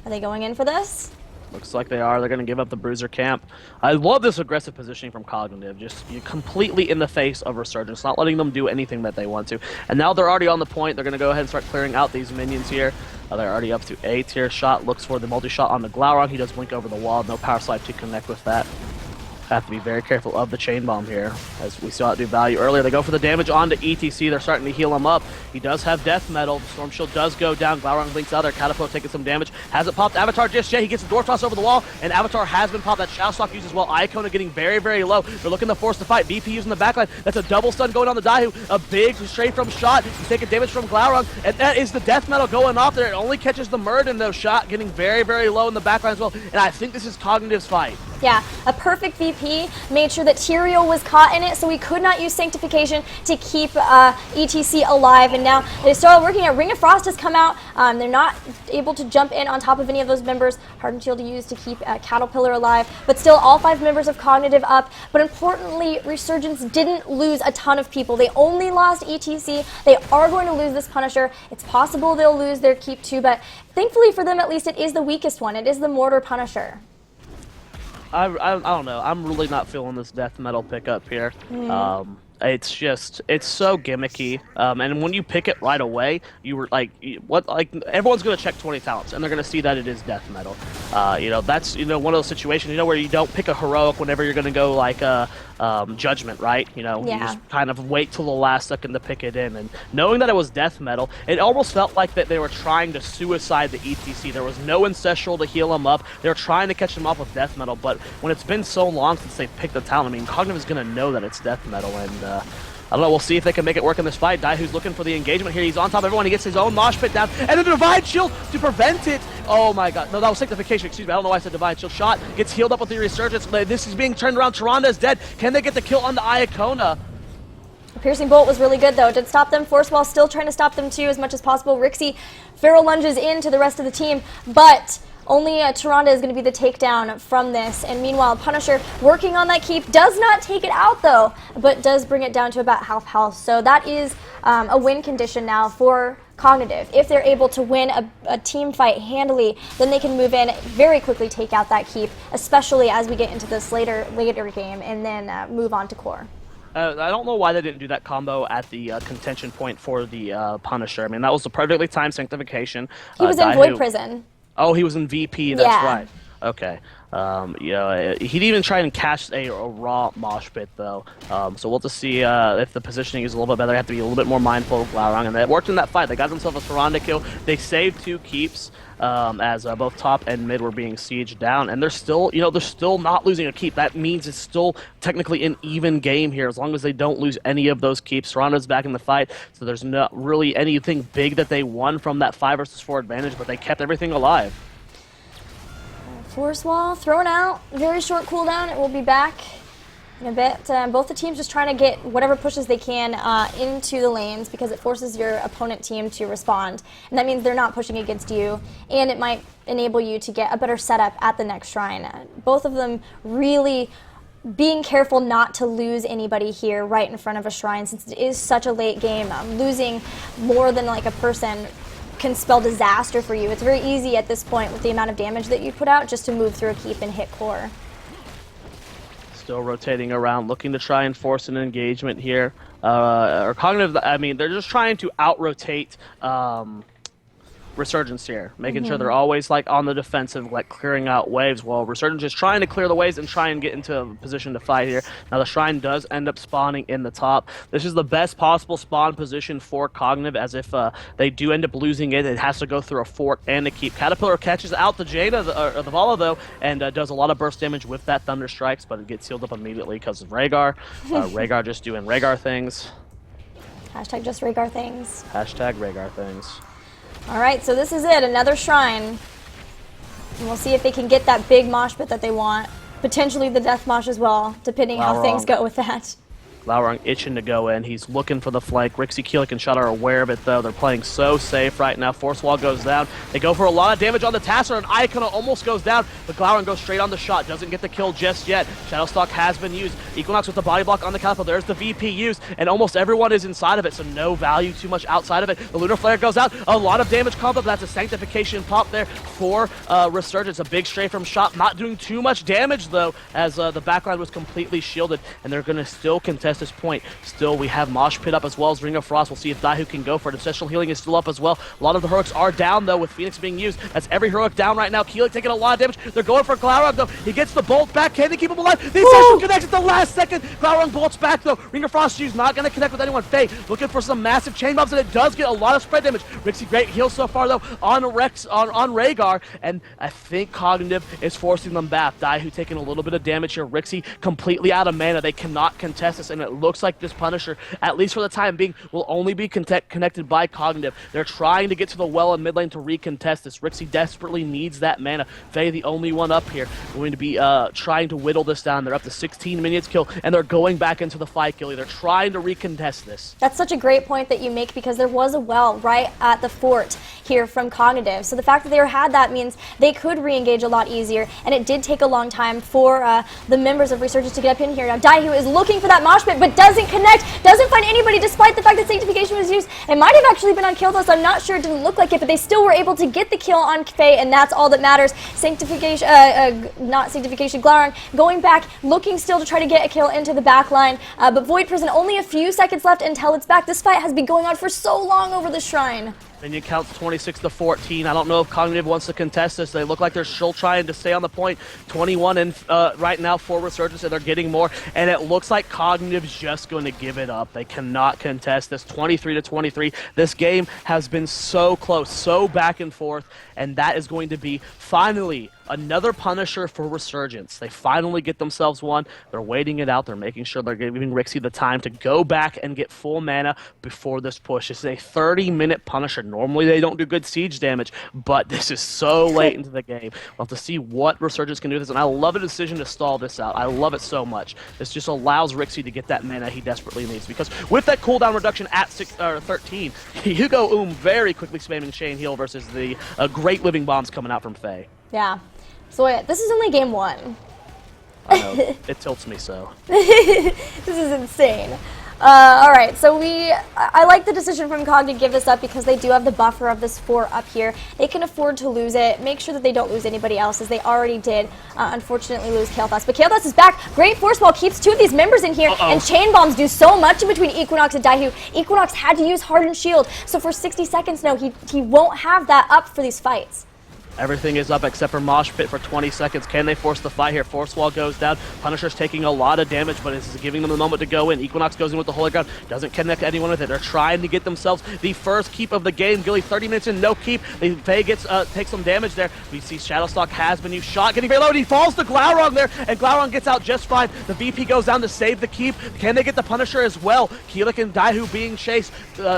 Are they going in for this? Looks like they are. They're going to give up the Bruiser camp. I love this aggressive positioning from Cognitive. Just completely in the face of Resurgence, not letting them do anything that they want to. And now they're already on the point. They're going to go ahead and start clearing out these minions here. They're already up to 8 here. Shot looks for the multi-shot on the Glaurung. He does blink over the wall. No power slide to connect with that. Have to be very careful of the chain bomb here, as we saw it do value earlier. They go for the damage onto ETC. They're starting to heal him up. He does have death metal. The storm shield does go down. Glaurung blinks out there. Catapult taking some damage. Hasn't popped Avatar just yet. He gets the door toss over the wall, and Avatar has been popped. That Shadow Stalk uses well. Iacona getting very, very low. They're looking to force the fight. BP using the backline. That's a double stun going on the Daihu. A big straight from shot. He's taking damage from Glaurung, and that is the death metal going off there. It only catches the Murden, though. Shot getting very, very low in the backline as well. And I think this is Cognitive's fight. Yeah, a perfect VP, made sure that Tyrael was caught in it, so we could not use Sanctification to keep ETC alive, and now they started working at Ring of Frost has come out. They're not able to jump in on top of any of those members. Hardened Shield to use to keep Caterpillar alive, but still all 5 members of Cognitive up. But importantly, Resurgence didn't lose a ton of people. They only lost ETC. They are going to lose this Punisher. It's possible they'll lose their keep too, but thankfully for them, at least it is the weakest one. It is the Mortar Punisher. I don't know. I'm really not feeling this death metal pickup here. It's so gimmicky. And when you pick it right away, you were like, everyone's gonna check 20 talents, and they're gonna see that it is death metal. That's one of those situations, where you don't pick a heroic whenever you're gonna go like judgment, right? Yeah. You just kind of wait till the last second to pick it in. And knowing that it was death metal, it almost felt like that they were trying to suicide the ETC. There was no ancestral to heal him up. They were trying to catch him off with death metal, but when it's been so long since they picked the talent, I mean, Cognitive is gonna know that it's death metal, and I don't know, we'll see if they can make it work in this fight. Daihu's looking for the engagement here. He's on top of everyone. He gets his own mosh pit down, and a Divine Shield to prevent it. Oh my god. No, that was Sanctification. Excuse me. I don't know why I said Divine Shield. Shot gets healed up with the Resurgence. This is being turned around. Tyrande is dead. Can they get the kill on the Iacona? The Piercing Bolt was really good, though. Did stop them. Force Wall still trying to stop them, too, as much as possible. Rixie Feral lunges into the rest of the team, but only Tyrande is going to be the takedown from this. And meanwhile, Punisher working on that keep does not take it out, though, but does bring it down to about half health. So that is a win condition now for Cognitive. If they're able to win a team fight handily, then they can move in very quickly, take out that keep, especially as we get into this later game, and then move on to core. I don't know why they didn't do that combo at the contention point for the Punisher. I mean, that was the perfectly timed Sanctification. He was in Void Prison. Oh, he was in VP, that's Yeah. right. Okay. He didn't even try and catch a raw mosh pit, though. So we'll just see if the positioning is a little bit better. They have to be a little bit more mindful of Glaurung, and it worked in that fight. They got themselves a Tyrande kill. They saved 2 keeps as both top and mid were being sieged down, and they're still not losing a keep. That means it's still technically an even game here, as long as they don't lose any of those keeps. Tyrande's back in the fight, so there's not really anything big that they won from that 5 versus 4 advantage, but they kept everything alive. Force Wall thrown out, very short cooldown. It will be back in a bit. Both the teams just trying to get whatever pushes they can into the lanes, because it forces your opponent team to respond. And that means they're not pushing against you, and it might enable you to get a better setup at the next shrine. Both of them really being careful not to lose anybody here right in front of a shrine, since it is such a late game. Losing more than like a person can spell disaster for you. It's very easy at this point with the amount of damage that you put out just to move through a keep and hit core. Still rotating around, looking to try and force an engagement here. Or Cognitive, I mean, they're just trying to out-rotate Resurgence here, making sure they're always like on the defensive, like clearing out waves, while Resurgence is trying to clear the waves and try and get into a position to fight here. Now the Shrine does end up spawning in the top. This is the best possible spawn position for Cognitive, as if they do end up losing it, it has to go through a fort and a keep. Caterpillar catches out the Jade of the Vala though, and does a lot of burst damage with that Thunder Strikes, but it gets healed up immediately because of Rhaegar. Rhaegar just doing Rhaegar things. Hashtag just Rhaegar things. Hashtag Rhaegar things. Alright, so this is it, another Shrine. And we'll see if they can get that big mosh pit that they want. Potentially the death mosh as well, depending how things go with that. Laurang itching to go in. He's looking for the flank. Rixie, Keelik, and Shut are aware of it, though. They're playing so safe right now. Force Wall goes down. They go for a lot of damage on the Tasser, and Icona almost goes down, but Glaurung goes straight on the shot. Doesn't get the kill just yet. Shadowstalk has been used. Equinox with the body block on the Caterpillar. There's the VP used, and almost everyone is inside of it, so no value too much outside of it. The Lunar Flare goes out. A lot of damage combo, but that's a Sanctification pop there for Resurgence. A big stray from Shot. Not doing too much damage, though, as the backline was completely shielded, and they're going to still contest this point. Still, we have Mosh Pit up as well as Ring of Frost. We'll see if Daihu can go for it. Ancestral Healing is still up as well. A lot of the heroics are down, though, with Phoenix being used. That's every heroic down right now. Keelik taking a lot of damage. They're going for Glaurung, though. He gets the bolt back. Can they keep him alive? The Ancestral connects at the last second. Glaurung bolts back, though. Ring of Frost used. Not going to connect with anyone. Faye looking for some massive chain bombs, and it does get a lot of spread damage. Rixie, great heal so far, though, on Rhaegar, and I think Cognitive is forcing them back. Daihu taking a little bit of damage here. Rixie completely out of mana. They cannot contest this, and it looks like this Punisher, at least for the time being, will only be connected by Cognitive. They're trying to get to the well in mid lane to recontest this. Rixie desperately needs that mana. Faye, the only one up here, going to be trying to whittle this down. They're up to 16 minions kill, and they're going back into the fight, Gilly. They're trying to recontest this. That's such a great point that you make, because there was a well right at the fort here from Cognitive. So the fact that they had that means they could re-engage a lot easier, and it did take a long time for the members of Resurgence to get up in here. Now Daihu is looking for that mosh pit, but doesn't connect, doesn't find anybody, despite the fact that Sanctification was used. It might have actually been on Kildos, I'm not sure, it didn't look like it, but they still were able to get the kill on Faye, and that's all that matters. Sanctification, not Sanctification, Glaurung going back, looking still to try to get a kill into the back line, but Void Prison, only a few seconds left until it's back. This fight has been going on for so long over the Shrine. Minion counts 26 to 14. I don't know if Cognitive wants to contest this. They look like they're still trying to stay on the point. 21 in right now for Resurgence, and they're getting more. And it looks like Cognitive's just going to give it up. They cannot contest this. 23 to 23. This game has been so close, so back and forth, and that is going to be finally another Punisher for Resurgence. They finally get themselves one. They're waiting it out. They're making sure they're giving Rixie the time to go back and get full mana before this push. This is a 30-minute Punisher. Normally they don't do good siege damage, but this is so late into the game. We'll have to see what Resurgence can do with this, and I love the decision to stall this out. I love it so much. This just allows Rixie to get that mana he desperately needs, because with that cooldown reduction at 13, Hugo very quickly spamming Chain Heal versus the great living bombs coming out from Faye. Yeah. So this is only game one. I know. It tilts me so. This is insane. All right, so I like the decision from Cog to give this up, because they do have the buffer of this fort up here. They can afford to lose it, make sure that they don't lose anybody else, as they already did, unfortunately, lose Kael'thas. But Kael'thas is back. Great Force Ball keeps two of these members in here, and Chain Bombs do so much in between Equinox and Daihu. Equinox had to use Hardened Shield, so for 60 seconds now, he won't have that up for these fights. Everything is up except for Mosh Pit for 20 seconds. Can they force the fight here? Force Wall goes down. Punisher's taking a lot of damage, but this is giving them the moment to go in. Equinox goes in with the Holy Ground. Doesn't connect anyone with it. They're trying to get themselves the first keep of the game. Gilly, 30 minutes in, no keep. Faye takes some damage there. We see Shadowstalk has been used. Shot getting very low, and he falls to Glaurung there, and Glaurung gets out just fine. The VP goes down to save the keep. Can they get the Punisher as well? Keelik and Daihu being chased.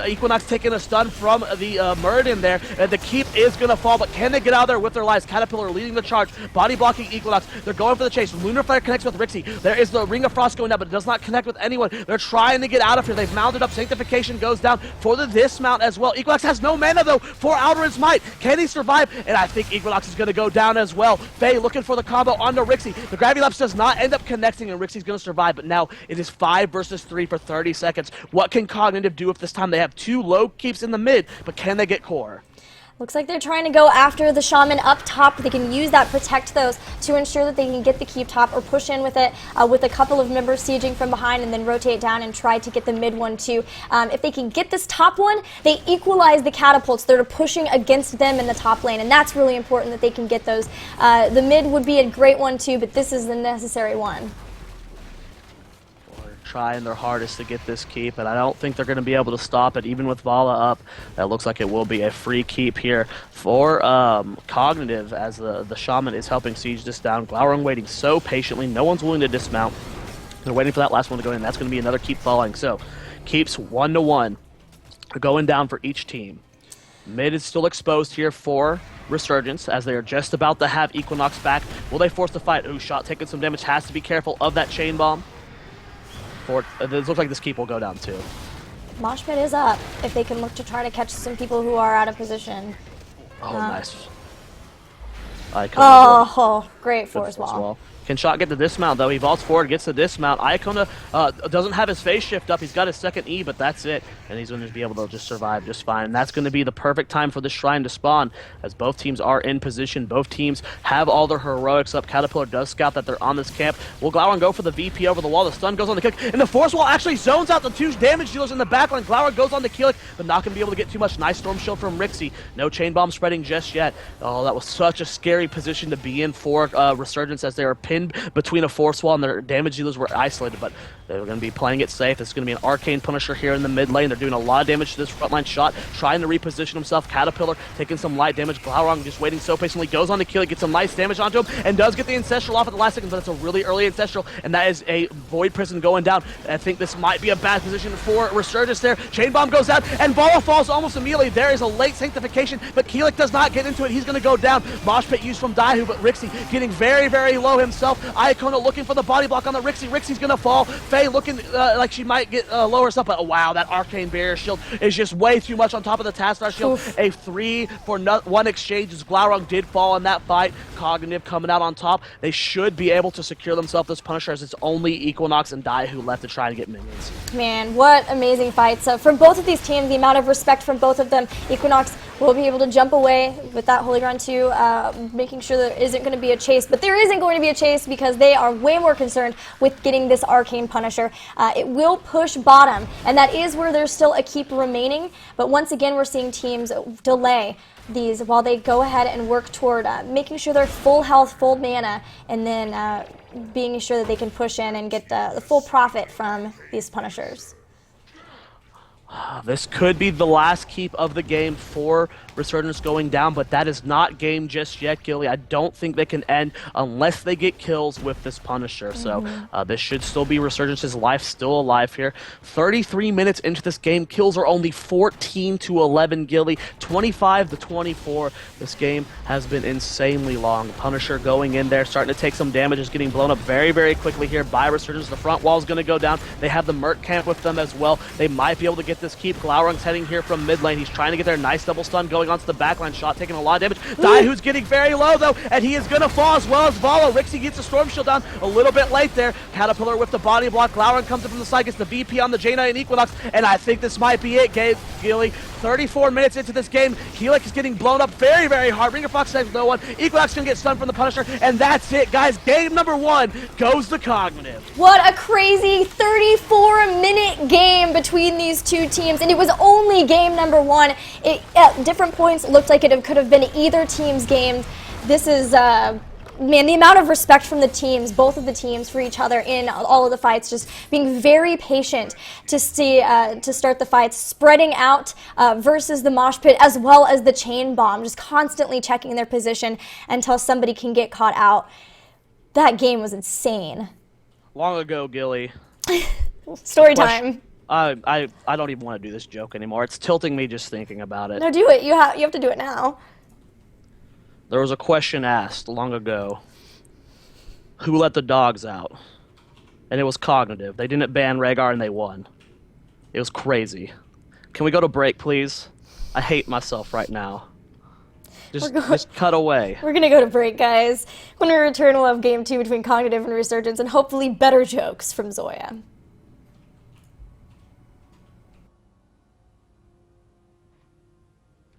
Equinox taking a stun from the Muradin there. The keep is going to fall, but can they get out of there with their lives? Caterpillar leading the charge, body blocking Equinox. They're going for the chase. Lunar Flare connects with Rixie. There is the Ring of Frost going down, but it does not connect with anyone. They're trying to get out of here. They've mounted up. Sanctification goes down for the dismount as well. Equinox has no mana though for Outer's Might. Can he survive? And I think Equinox is going to go down as well. Faye looking for the combo onto Rixie. The Gravity Lapse does not end up connecting, and Rixie's going to survive, but now it is 5 versus 3 for 30 seconds. What can Cognitive do if this time they have two low keeps in the mid, but can they get core? Looks like they're trying to go after the Shaman up top. They can use that, protect those to ensure that they can get the keep top or push in with it with a couple of members sieging from behind and then rotate down and try to get the mid one too. If they can get this top one, they equalize the catapults. They're pushing against them in the top lane, and that's really important that they can get those. The mid would be a great one too, but this is the necessary one. Trying their hardest to get this keep, and I don't think they're going to be able to stop it, even with Vala up. That looks like it will be a free keep here for Cognitive, as the Shaman is helping siege this down. Glaurung waiting so patiently. No one's willing to dismount. They're waiting for that last one to go in. That's going to be another keep falling. So, keeps 1-1 going down for each team. Mid is still exposed here for Resurgence, as they are just about to have Equinox back. Will they force the fight? Ooh, Shot taking some damage. Has to be careful of that chain bomb. It looks like this keep will go down too. Mosh pit is up if they can look to try to catch some people who are out of position. Oh, nice. Great force wall. Can Shot get the dismount, though? He vaults forward, gets the dismount. Iacona doesn't have his phase shift up. He's got his second E, but that's it. And he's going to be able to just survive just fine. And that's going to be the perfect time for this shrine to spawn, as both teams are in position. Both teams have all their heroics up. Caterpillar does scout that they're on this camp. Will Glaurung go for the VP over the wall? The stun goes on the kick. And the force wall actually zones out the two damage dealers in the backline. Glaurung goes on the kill, but not going to be able to get too much. Nice storm shield from Rixie. No chain bomb spreading just yet. Oh, that was such a scary position to be in for Resurgence, as they were pinned between a force wall and their damage dealers were isolated, but they're going to be playing it safe. It's going to be an Arcane Punisher here in the mid lane. They're doing a lot of damage to this frontline Shot, trying to reposition himself. Caterpillar taking some light damage. Glaurung just waiting so patiently, goes on to kill, gets some nice damage onto him, and does get the Ancestral off at the last second, but it's a really early Ancestral, and that is a Void Prison going down. I think this might be a bad position for Resurgence there. Chain Bomb goes out, and Vala falls almost immediately. There is a late Sanctification, but Keelik does not get into it. He's going to go down. Mosh Pit used from Daihu, but Rixie getting very, very low himself. Iacona looking for the body block on the Rixie. Rixie's going to fall. Faye looking like she might get lower stuff, but wow, that Arcane Barrier shield is just way too much on top of the Taskmaster shield. Oof. A 3-for-1 exchange, as Glaurung did fall in that fight. Cognitive coming out on top. They should be able to secure themselves this Punisher, as it's only Equinox and Daihu left to try to get minions. Man, what amazing fights. So from both of these teams, the amount of respect from both of them. Equinox will be able to jump away with that Holy Ground too, making sure there isn't going to be a chase. But there isn't going to be a chase because they are way more concerned with getting this Arcane Punisher. It will push bottom, and that is where there's still a keep remaining. But once again, we're seeing teams delay these while they go ahead and work toward making sure they're full health, full mana, and then being sure that they can push in and get the full profit from these Punishers. This could be the last keep of the game for Resurgence going down, but that is not game just yet, Gilly. I don't think they can end unless they get kills with this Punisher. So this should still be Resurgence's life still alive here. 33 minutes into this game, kills are only 14-11, Gilly. 25-24. This game has been insanely long. Punisher going in there, starting to take some damage, is getting blown up very, very quickly here by Resurgence. The front wall is going to go down. They have the Merc camp with them as well. They might be able to get this keep. Glaurung's heading here from mid lane. He's trying to get their nice double stun going onto the backline. Shot taking a lot of damage. Daihu's getting very low though, and he is going to fall as well as Vala. Rixie gets the Storm Shield down a little bit late there. Caterpillar with the body block. Glaurung comes up from the side, gets the VP on the Jaina and Equinox, and I think this might be it, Gilly. 34 minutes into this game, Keelik is getting blown up very, very hard. Ringer Fox saves no one. Equinox going to get stunned from the Punisher, and that's it, guys. Game number 1 goes to Cognitive. What a crazy 34-minute game between these two teams, and it was only game number 1. It, at different points, looked like it could have been either team's game. This is, man, the amount of respect from the teams, both of the teams, for each other in all of the fights, just being very patient to see, to start the fights, spreading out versus the mosh pit, as well as the chain bomb, just constantly checking their position until somebody can get caught out. That game was insane. Long ago, Gilly. Story time. I don't even want to do this joke anymore. It's tilting me just thinking about it. No, do it. You have to do it now. There was a question asked long ago. Who let the dogs out? And it was Cognitive. They didn't ban Rhaegar and they won. It was crazy. Can we go to break, please? I hate myself right now. Just cut away. We're going to go to break, guys. When we return, we'll have game 2 between Cognitive and Resurgence, and hopefully better jokes from Zoia.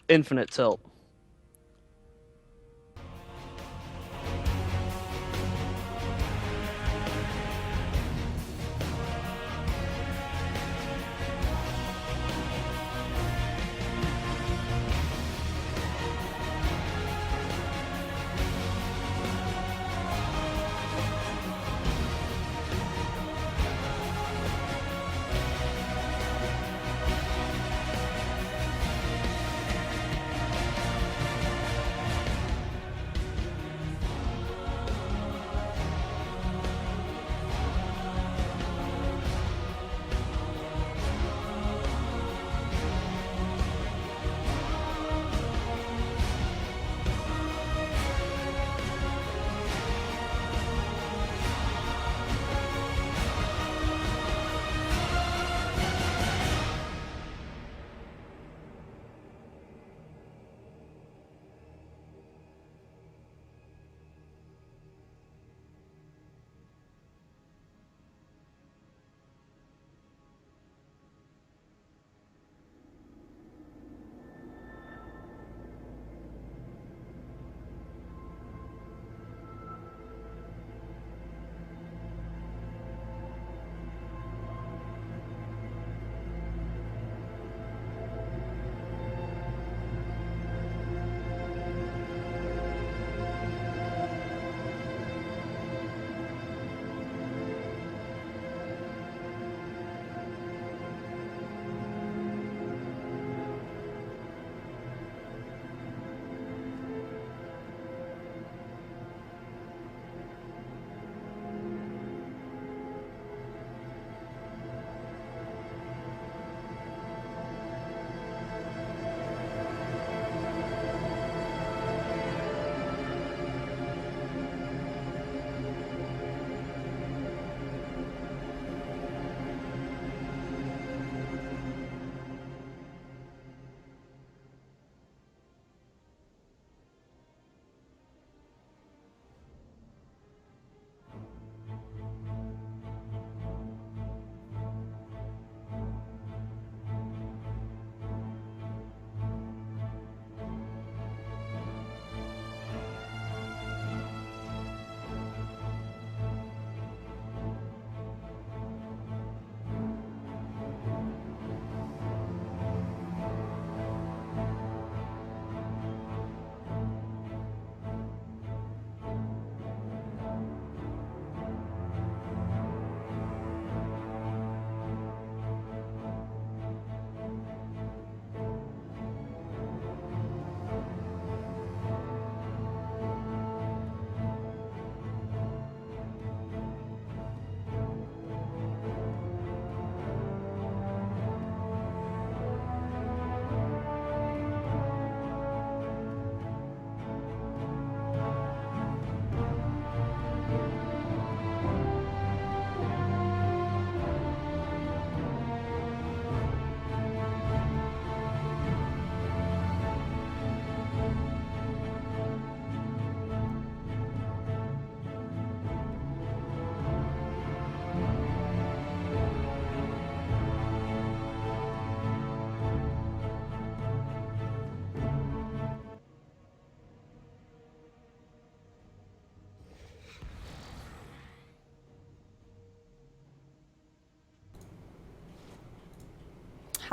Infinite tilt.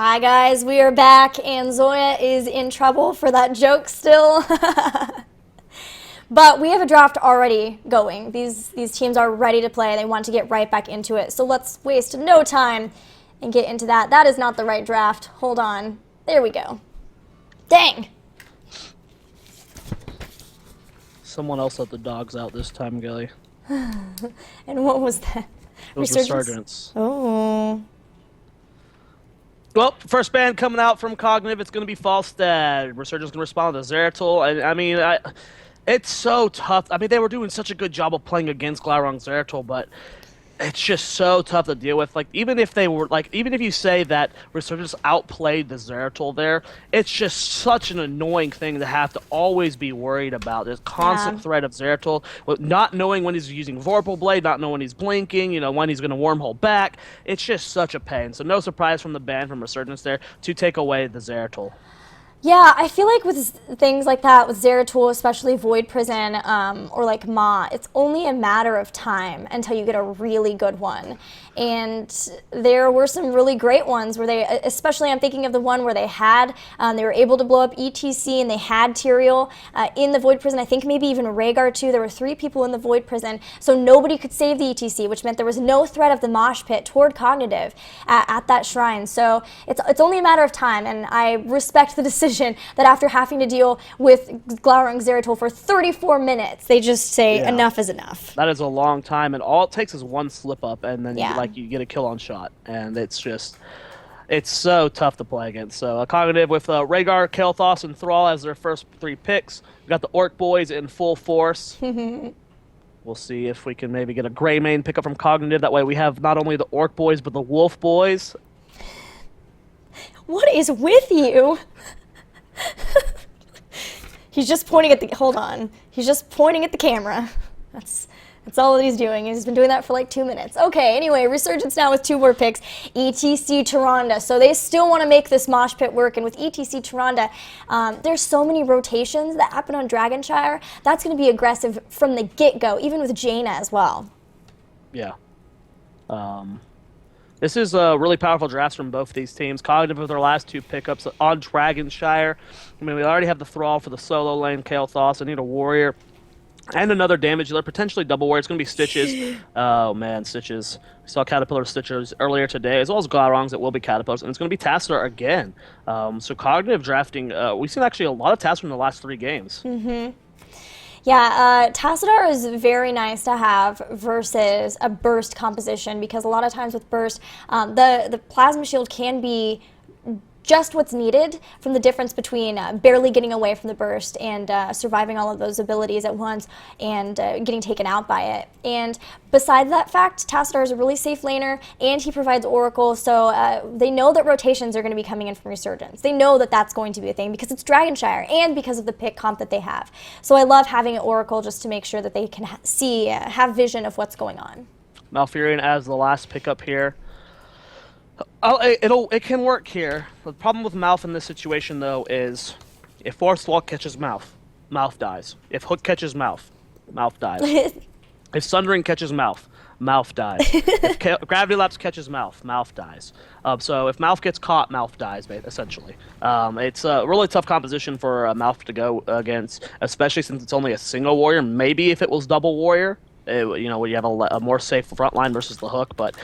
Hi guys, we are back, and Zoya is in trouble for that joke still. But we have a draft already going. These teams are ready to play. They want to get right back into it. So let's waste no time and get into that. That is not the right draft. Hold on. There we go. Dang. Someone else let the dogs out this time, Gilly. And what was that? It was Resurgence. Oh. Well, first ban coming out from Cognitive, it's going to be Falstad. Resurgence going to respond to Zeratul. I mean, it's so tough. I mean, they were doing such a good job of playing against Glaurung Zeratul, but it's just so tough to deal with. Like, even if you say that Resurgence outplayed the Zeratul there, it's just such an annoying thing to have to always be worried about. There's constant threat of Zeratul, not knowing when he's using Vorpal Blade, not knowing when he's blinking, when he's going to Wormhole back. It's just such a pain. So no surprise from the ban from Resurgence there to take away the Zeratul. Yeah, I feel like with things like that, with Zeratul, especially Void Prison, or like Ma, it's only a matter of time until you get a really good one. And there were some really great ones where they, especially I'm thinking of the one where they were able to blow up ETC and they had Tyrael in the Void Prison. I think maybe even Rhaegar too. There were 3 people in the Void Prison, so nobody could save the ETC, which meant there was no threat of the mosh pit toward Cognitive at that shrine. So it's only a matter of time, and I respect the decision that after having to deal with Glaurung Zeratul for 34 minutes, they just say enough is enough. That is a long time, and all it takes is one slip up, and then you get a kill on shot, and it's so tough to play against. So Cognitive with Rhaegar, Kael'thas, and Thrall as their first 3 picks. We got the Orc boys in full force. We'll see if we can maybe get a Grey main pickup from Cognitive. That way we have not only the Orc boys, but the Wolf boys. What is with you? He's just pointing at the, hold on. He's just pointing at the camera. That's all that he's doing. He's been doing that for like 2 minutes. Okay, anyway, Resurgence now with 2 more picks. ETC Tyrande. So they still want to make this mosh pit work. And with ETC Tyrande, there's so many rotations that happen on Dragonshire. That's going to be aggressive from the get-go, even with Jaina as well. Yeah. This is really powerful drafts from both these teams. Cognitive with their last 2 pickups on Dragonshire. I mean, we already have the Thrall for the solo lane, Kael'thas. I need a Warrior and another damage dealer, potentially double Warrior. It's going to be Stitches. Oh, man, Stitches. We saw Caterpillar Stitches earlier today, as well as Glaurungs. It will be Caterpillars, and it's going to be Tassadar again. So Cognitive drafting, we've seen actually a lot of Tassadar in the last 3 games. Yeah, Tassadar is very nice to have versus a burst composition, because a lot of times with burst, the plasma shield can be just what's needed from the difference between barely getting away from the burst and surviving all of those abilities at once and getting taken out by it. And besides that fact, Tassadar is a really safe laner, and he provides Oracle, so they know that rotations are going to be coming in from Resurgence. They know that that's going to be a thing because it's Dragonshire and because of the pick comp that they have. So I love having an Oracle just to make sure that they can have vision of what's going on. Malfurion as the last pickup here. It can work here. The problem with Malf in this situation, though, is if Force Wall catches Malf, Malf dies. If Hook catches Malf, Malf dies. If Sundering catches Malf, Malf dies. If Gravity Lapse catches Malf, Malf dies. So if Malf gets caught, Malf dies, essentially. It's a really tough composition for Malf to go against, especially since it's only a single Warrior. Maybe if it was double Warrior, where you have a more safe front line versus the Hook, but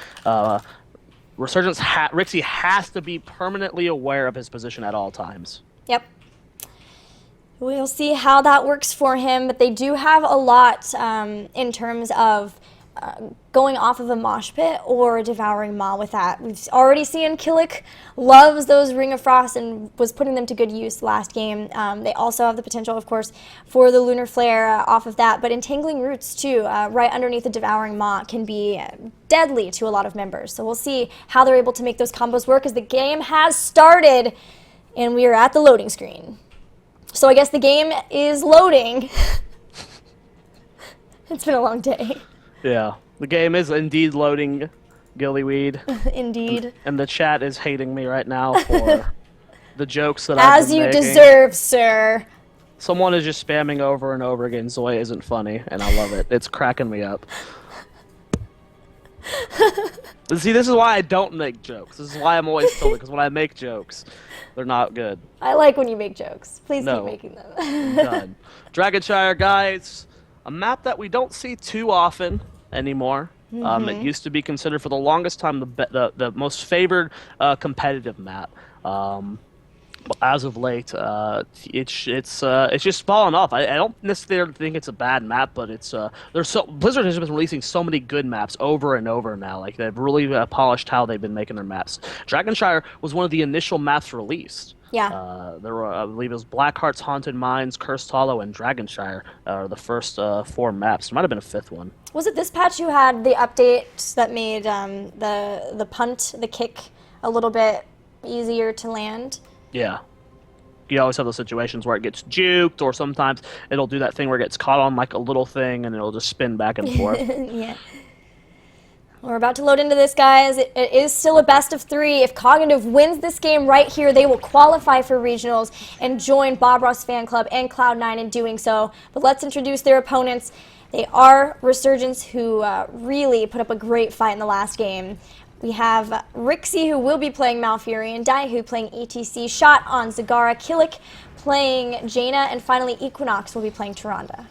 Resurgence, Rixie has to be permanently aware of his position at all times. Yep. We'll see how that works for him, but they do have a lot in terms of going off of a mosh pit or devouring maw with that. We've already seen Killick loves those Ring of Frost and was putting them to good use last game. They also have the potential, of course, for the Lunar Flare off of that, but Entangling Roots too, right underneath the devouring maw, can be deadly to a lot of members. So we'll see how they're able to make those combos work as the game has started and we are at the loading screen. So I guess the game is loading. It's been a long day. Yeah, the game is indeed loading, Gillyweed. Indeed. And the chat is hating me right now for the jokes that I've been making. As you deserve, sir. Someone is just spamming over and over again, Zoia isn't funny, and I love it. It's cracking me up. But see, this is why I don't make jokes. This is why I'm always tilted, because when I make jokes, they're not good. I like when you make jokes. Please No. keep making them. I'm done. Dragonshire, guys, a map that we don't see too often anymore. It used to be considered for the longest time the most favored competitive map. But as of late, it's just fallen off. I don't necessarily think it's a bad map, but it's Blizzard has been releasing so many good maps over and over now. Like they've really polished how they've been making their maps. Dragonshire was one of the initial maps released. Yeah. There were, I believe it was Blackheart's Haunted Mines, Cursed Hollow, and Dragonshire are the first 4 maps. There might have been a 5th one. Was it this patch you had the update that made the punt, the kick, a little bit easier to land? Yeah. You always have those situations where it gets juked, or sometimes it'll do that thing where it gets caught on like a little thing and it'll just spin back and forth. Yeah. We're about to load into this, guys. It is still a best of 3. If Cognitive wins this game right here, they will qualify for regionals and join Bob Ross Fan Club and Cloud9 in doing so. But let's introduce their opponents. They are Resurgence, who really put up a great fight in the last game. We have Rixie, who will be playing Malfurion, Daihu playing ETC, Shot on Zagara, Killick playing Jaina, and finally Equinox will be playing Tyrande.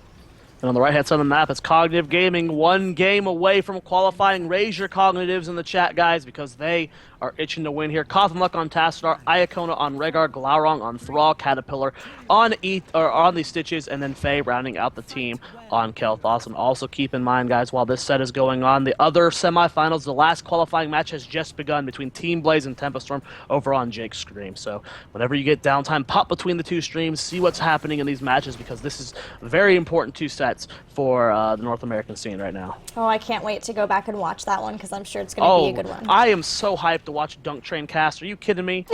And on the right-hand side of the map, it's Cognitive Gaming, 1 game away from qualifying. Raise your Cognitives in the chat, guys, because they are itching to win here. Coffin Luck on Tassadar, Iacona on Rhaegar, Glaurung on Thrall, Caterpillar on the Stitches, and then Faye rounding out the team on Kel'Thas. And also keep in mind, guys, while this set is going on, the other semifinals, the last qualifying match has just begun between Team Blaze and Tempest Storm over on Jake's stream. So whenever you get downtime, pop between the 2 streams, see what's happening in these matches, because this is very important 2 sets for the North American scene right now. Oh, I can't wait to go back and watch that one, because I'm sure it's going to be a good one. I am so hyped to watch Dunk Train cast. Are you kidding me?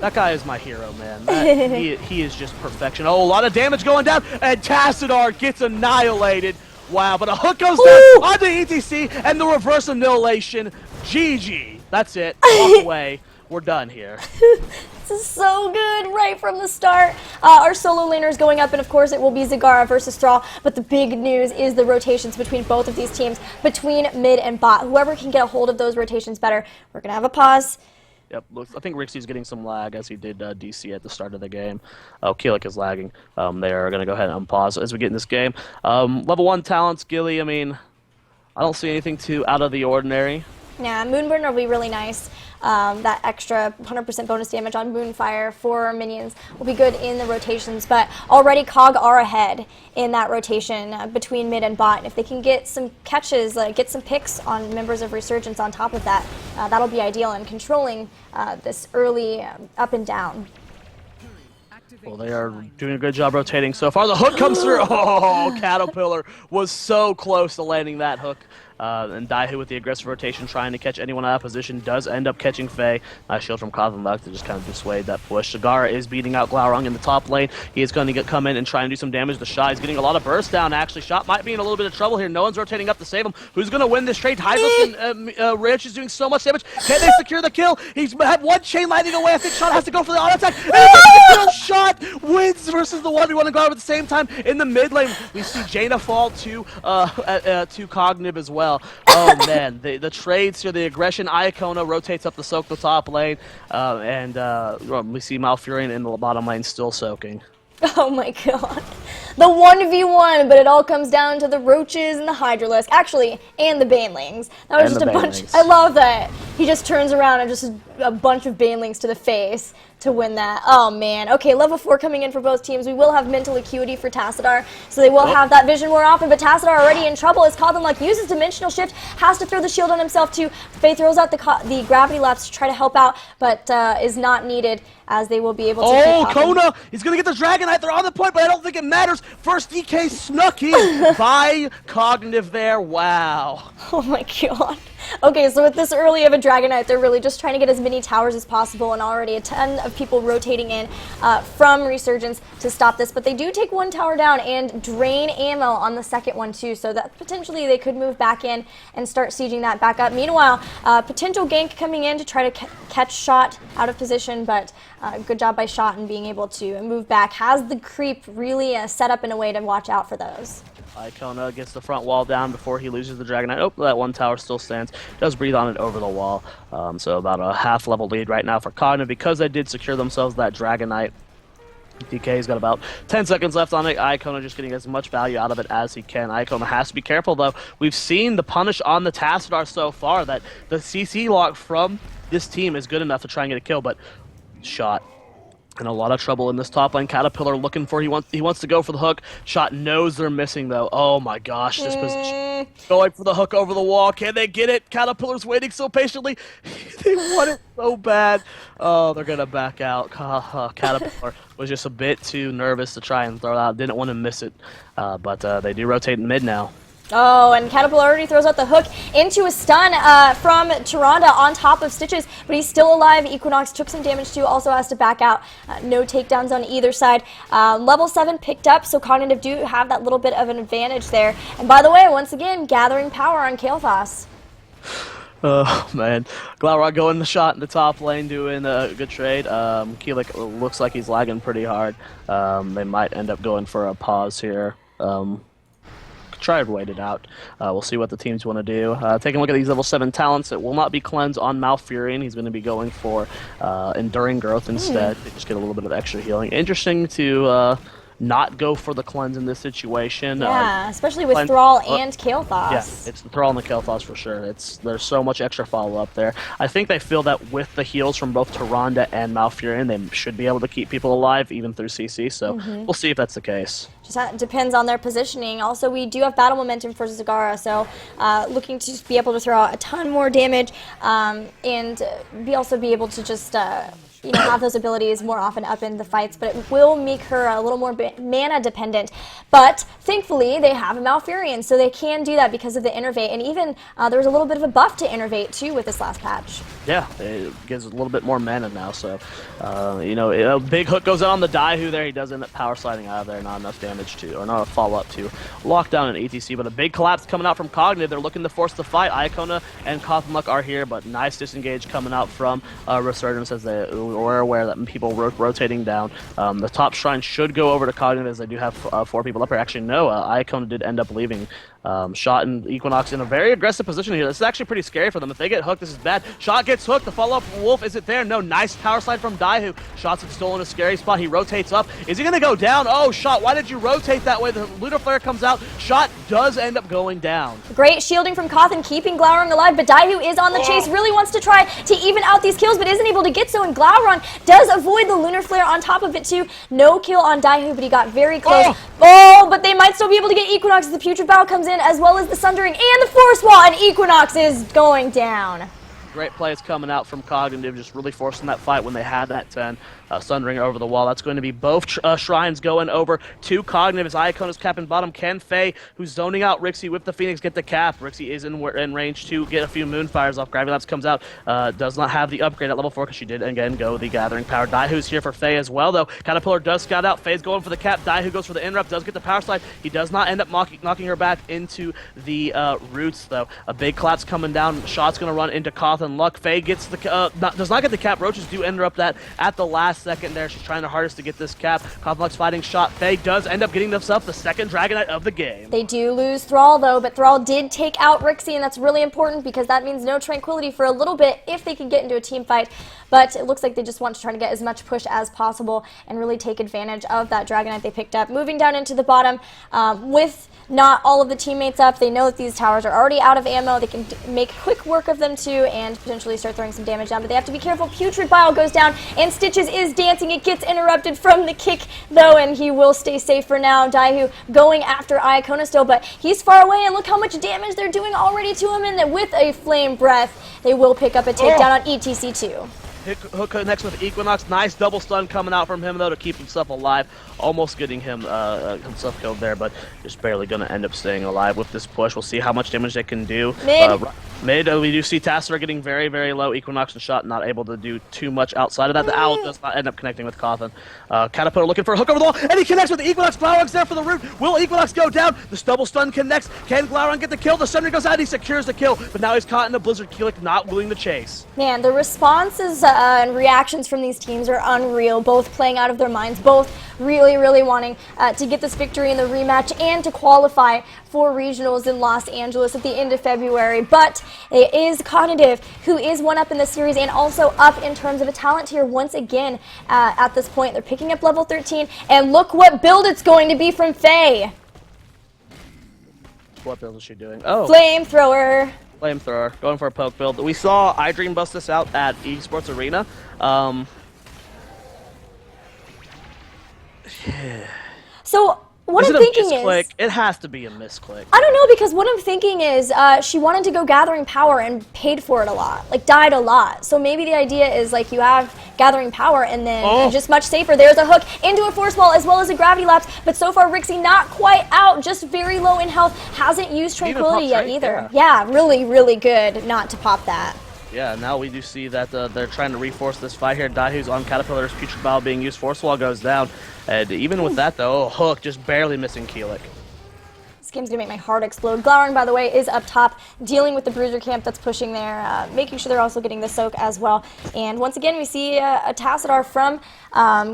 That guy is my hero, man. He is just perfection. Oh, a lot of damage going down, and Tassadar gets annihilated. Wow, but a hook goes down onto ETC, and the reverse annihilation. GG. That's it. Walk away. We're done here. This is so good right from the start. Our solo laner is going up, and of course it will be Zagara versus Thrall, but the big news is the rotations between both of these teams, between mid and bot. Whoever can get a hold of those rotations better. We're going to have a pause. Yep, I think Rixie's getting some lag as he did DC at the start of the game. Oh, Keelik is lagging. They are going to go ahead and unpause as we get in this game. Level 1 talents, Gilly, I mean, I don't see anything too out of the ordinary. Yeah, Moonburn will be really nice. That extra 100% bonus damage on Moonfire for minions will be good in the rotations, but already Cog are ahead in that rotation between mid and bot. And if they can get some catches, get some picks on members of Resurgence on top of that, that'll be ideal in controlling this early up and down. Well, they are doing a good job rotating so far. The hook comes through. Oh, Caterpillar was so close to landing that hook. And Daihu with the aggressive rotation trying to catch anyone out of position does end up catching Faye. Nice shield from Coffin Luck to just kind of dissuade that push. Zagara is beating out Glaurung in the top lane. He is going to come in and try and do some damage. The Shot is getting a lot of burst down, actually. Shot might be in a little bit of trouble here. No one's rotating up to save him. Who's going to win this trade? Hydra's and Rich is doing so much damage. Can they secure the kill? He's had 1 chain lightning away. I think Shot has to go for the auto attack. And the kill. Shot wins versus the 1v1 and Glaurung at the same time. In the mid lane, we see Jaina fall to Cognitive as well. Oh man, the trades here, the aggression. Iacona rotates up the soak the top lane, and we see Malfurion in the bottom lane still soaking. Oh my god. The 1v1, but it all comes down to the Roaches and the Hydralisk. Actually, and the Banelings. That was just a bunch. I love that. He just turns around and just a bunch of Banelings to the face to win that. Oh man. Okay, level 4 coming in for both teams. We will have Mental Acuity for Tassadar, so they will have that vision more often, but Tassadar already in trouble as Coffin Luck uses Dimensional Shift, has to throw the shield on himself too. Faye throws out the Gravity Lapse to try to help out, but is not needed as they will be able to Oh, Kona! He's going to get the Dragonite. They're on the point, but I don't think it matters. First DK snuck in by Cognitive there. Wow. Oh my god. Okay, so with this early of a Dragonite, they're really just trying to get as many towers as possible, and already a ton of people rotating in from Resurgence to stop this. But they do take 1 tower down and drain ammo on the second one too, so that potentially they could move back in and start sieging that back up. Meanwhile, potential gank coming in to try to catch Shot out of position, but good job by Shot in being able to move back. Has the creep really set up in a way to watch out for those. Icona gets the front wall down before he loses the Dragonite. Oh, that one tower still stands. Does breathe on it over the wall. So about a half-level lead right now for Cognitive because they did secure themselves that Dragonite. DK's got about 10 seconds left on it. Icona just getting as much value out of it as he can. Icona has to be careful, though. We've seen the punish on the Tassadar so far that the CC lock from this team is good enough to try and get a kill, but shot in a lot of trouble in this top lane. Caterpillar looking for, he wants to go for the hook. Shot knows they're missing, though. Oh my gosh, this position. Going for the hook over the wall. Can they get it? Caterpillar's waiting so patiently. They want it so bad. Oh, they're going to back out. Caterpillar was just a bit too nervous to try and throw it out. Didn't want to miss it. But they do rotate in mid now. Oh, and Caterpillar already throws out the hook into a stun from Tyrande on top of Stitches, but he's still alive. Equinox took some damage too, also has to back out. No takedowns on either side. Level 7 picked up, so Cognitive do have that little bit of an advantage there. And by the way, once again, gathering power on Kael'thas. Oh, man. Glaurog going the shot in the top lane, doing a good trade. Keelik looks like he's lagging pretty hard. They might end up going for a pause here. Try to wait it out. We'll see what the teams want to do. Taking a look at these level 7 talents, it will not be Cleanse on Malfurion. He's going to be going for Enduring Growth instead. They just get a little bit of extra healing. Interesting to not go for the Cleanse in this situation. Yeah, especially with Thrall and Kael'thas. Yeah, it's the Thrall and the Kael'thas for sure. There's so much extra follow-up there. I think they feel that with the heals from both Tyrande and Malfurion, they should be able to keep people alive even through CC, so we'll see if that's the case. Just depends on their positioning. Also, we do have battle momentum for Zagara, so looking to be able to throw out a ton more damage and also be able to just have those abilities more often up in the fights, but it will make her a little more mana dependent. But thankfully, they have a Malfurion, so they can do that because of the Innervate, and even there was a little bit of a buff to Innervate too with this last patch. Yeah, it gives a little bit more mana now, so a big hook goes out on the Daihu there. He does end up power sliding out of there, not enough damage to, or not a follow-up to lock down an ETC, but a big collapse coming out from Cognitive. They're looking to force the fight. Iacona and Cottonluck are here, but nice disengage coming out from Resurgence as we're aware that people rotating down. The top shrine should go over to Cognitive as they do have 4 people up here. Actually, no, Iacona did end up leaving. Shot and Equinox in a very aggressive position here. This is actually pretty scary for them. If they get hooked, this is bad. Shot gets hooked. The follow-up Wolf, is it there? No, nice power slide from Daihu. Shot's have stolen a scary spot. He rotates up. Is he going to go down? Oh, Shot, why did you rotate that way? The Lunar Flare comes out. Shot does end up going down. Great shielding from Cawthon, keeping Glaurung alive, but Daihu is on the chase, really wants to try to even out these kills, but isn't able to get so, and Glaurung does avoid the Lunar Flare on top of it too. No kill on Daihu, but he got very close. But they might still be able to get Equinox as the Putrid Bow comes in, as well as the Sundering and the Forest Wall, and Equinox is going down. Great plays coming out from Cognitive, just really forcing that fight when they had that 10. Sundering over the wall. That's going to be both shrines going over to Cognitive as Iacona's capping bottom. Can Faye, who's zoning out Rixie with the Phoenix, get the cap? Rixie is in range to get a few Moonfires off. Gravilapse comes out. Does not have the upgrade at level 4 because she did, again, go the Gathering Power. Daihu's here for Faye as well, though. Caterpillar does scout out. Faye's going for the cap. Daihu goes for the interrupt, does get the power slide. He does not end up knocking her back into the roots, though. A big collapse coming down. Shot's going to run into Cawthon Luck. Faye gets the does not get the cap. Roaches do interrupt that at the last second there. She's trying her hardest to get this cap. Cawthon fighting Shot. Faye does end up getting themselves the second Dragonite of the game. They do lose Thrall, though, but Thrall did take out Rixie, and that's really important because that means no tranquility for a little bit if they can get into a team fight. But it looks like they just want to try to get as much push as possible and really take advantage of that Dragonite they picked up. Moving down into the bottom with not all of the teammates up. They know that these towers are already out of ammo. They can make quick work of them too and potentially start throwing some damage down, but they have to be careful. Putrid Bile goes down and Stitches is dancing. It gets interrupted from the kick though, and he will stay safe for now. Daihu going after Iacona still, but he's far away, and look how much damage they're doing already to him, and that with a Flame Breath they will pick up a takedown on ETC2. Hook connects with Equinox. Nice double stun coming out from him, though, to keep himself alive. Almost getting him himself killed there, but just barely going to end up staying alive with this push. We'll see how much damage they can do. Mid, we do see Tassadar getting very, very low. Equinox and Shot not able to do too much outside of that. The Owl does not end up connecting with Cawthon. Caterpillar looking for a hook over the wall, and he connects with the Equinox. Glaurung's there for the root. Will Equinox go down? The double stun connects. Can Glaurung get the kill? The Sundering goes out. He secures the kill, but now he's caught in a Blizzard. Keelik not willing to chase. Man, the responses and reactions from these teams are unreal, both playing out of their minds, both really, really wanting to get this victory in the rematch and to qualify for regionals in Los Angeles at the end of February. But it is Cognitive who is one up in the series and also up in terms of a talent tier once again at this point. They're picking up level 13, and look what build it's going to be from Faye. What build is she doing? Oh, Flamethrower. Flamethrower, going for a poke build. We saw iDream bust this out at Esports Arena. So what I'm it thinking a misclick? is, It has to be a misclick. I don't know, because what I'm thinking is she wanted to go Gathering Power and paid for it a lot, like died a lot. So maybe the idea is like you have Gathering Power and then just much safer. There's a hook into a Force Ball as well as a Gravity Lapse, but so far Rixie not quite out, just very low in health, hasn't used Tranquility yet either. Yeah, really, really good not to pop that. Yeah, now we do see that they're trying to reforce this fight here. Daihu's on Caterpillar's Putrid Bile being used. Force Wall goes down. And even with that, though, Hook just barely missing Keelik. This game's going to make my heart explode. Glowering, by the way, is up top, dealing with the Bruiser camp that's pushing there, making sure they're also getting the soak as well. And once again, we see a Tassadar from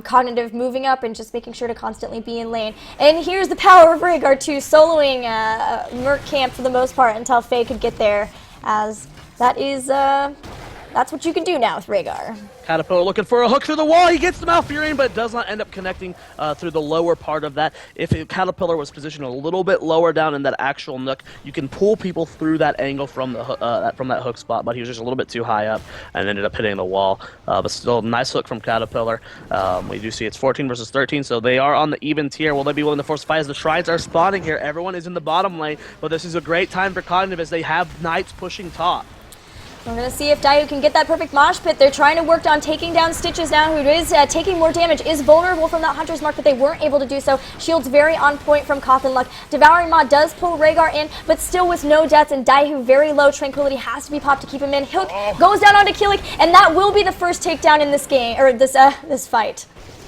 Cognitive moving up and just making sure to constantly be in lane. And here's the power of Rhaegar, too, soloing Merc camp for the most part until Faye could get there, as that is, that's what you can do now with Rhaegar. Caterpillar looking for a hook through the wall. He gets the Malfurion, but does not end up connecting through the lower part of that. If Caterpillar was positioned a little bit lower down in that actual nook, you can pull people through that angle from the from that hook spot, but he was just a little bit too high up and ended up hitting the wall. But still, nice hook from Caterpillar. We do see it's 14 versus 13, so they are on the even tier. Will they be willing to force a fight as the Shrines are spawning here? Everyone is in the bottom lane, but this is a great time for Cognitive as they have Knights pushing top. We're going to see if Daihu can get that perfect mosh pit. They're trying to work on taking down Stitches now, who is taking more damage, is vulnerable from that Hunter's Mark, but they weren't able to do so. Shield's very on point from Coffin Luck. Devouring Maw does pull Rhaegar in, but still with no deaths, and Daihu very low. Tranquility has to be popped to keep him in. Hook goes down onto Keelik, and that will be the first takedown in this game, or this fight.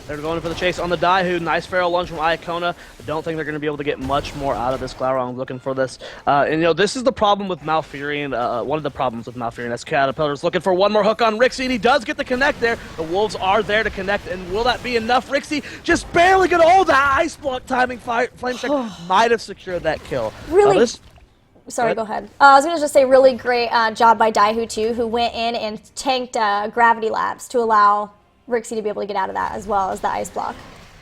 They're going for the chase on the Daihu. Nice Feral Lunge from Iacona. I don't think they're going to be able to get much more out of this. Glaurung looking for this. And, you know, this is the problem with Malfurion. One of the problems with Malfurion. As Caterpillar's looking for one more hook on Rixie, and he does get the connect there. The Wolves are there to connect, and will that be enough? Rixie just barely get all that Ice Block timing. Flame Strike might have secured that kill. Really? Sorry, go ahead. I was going to just say really great job by Daihu, too, who went in and tanked Gravity Labs to allow Rixie to be able to get out of that, as well as the ice block.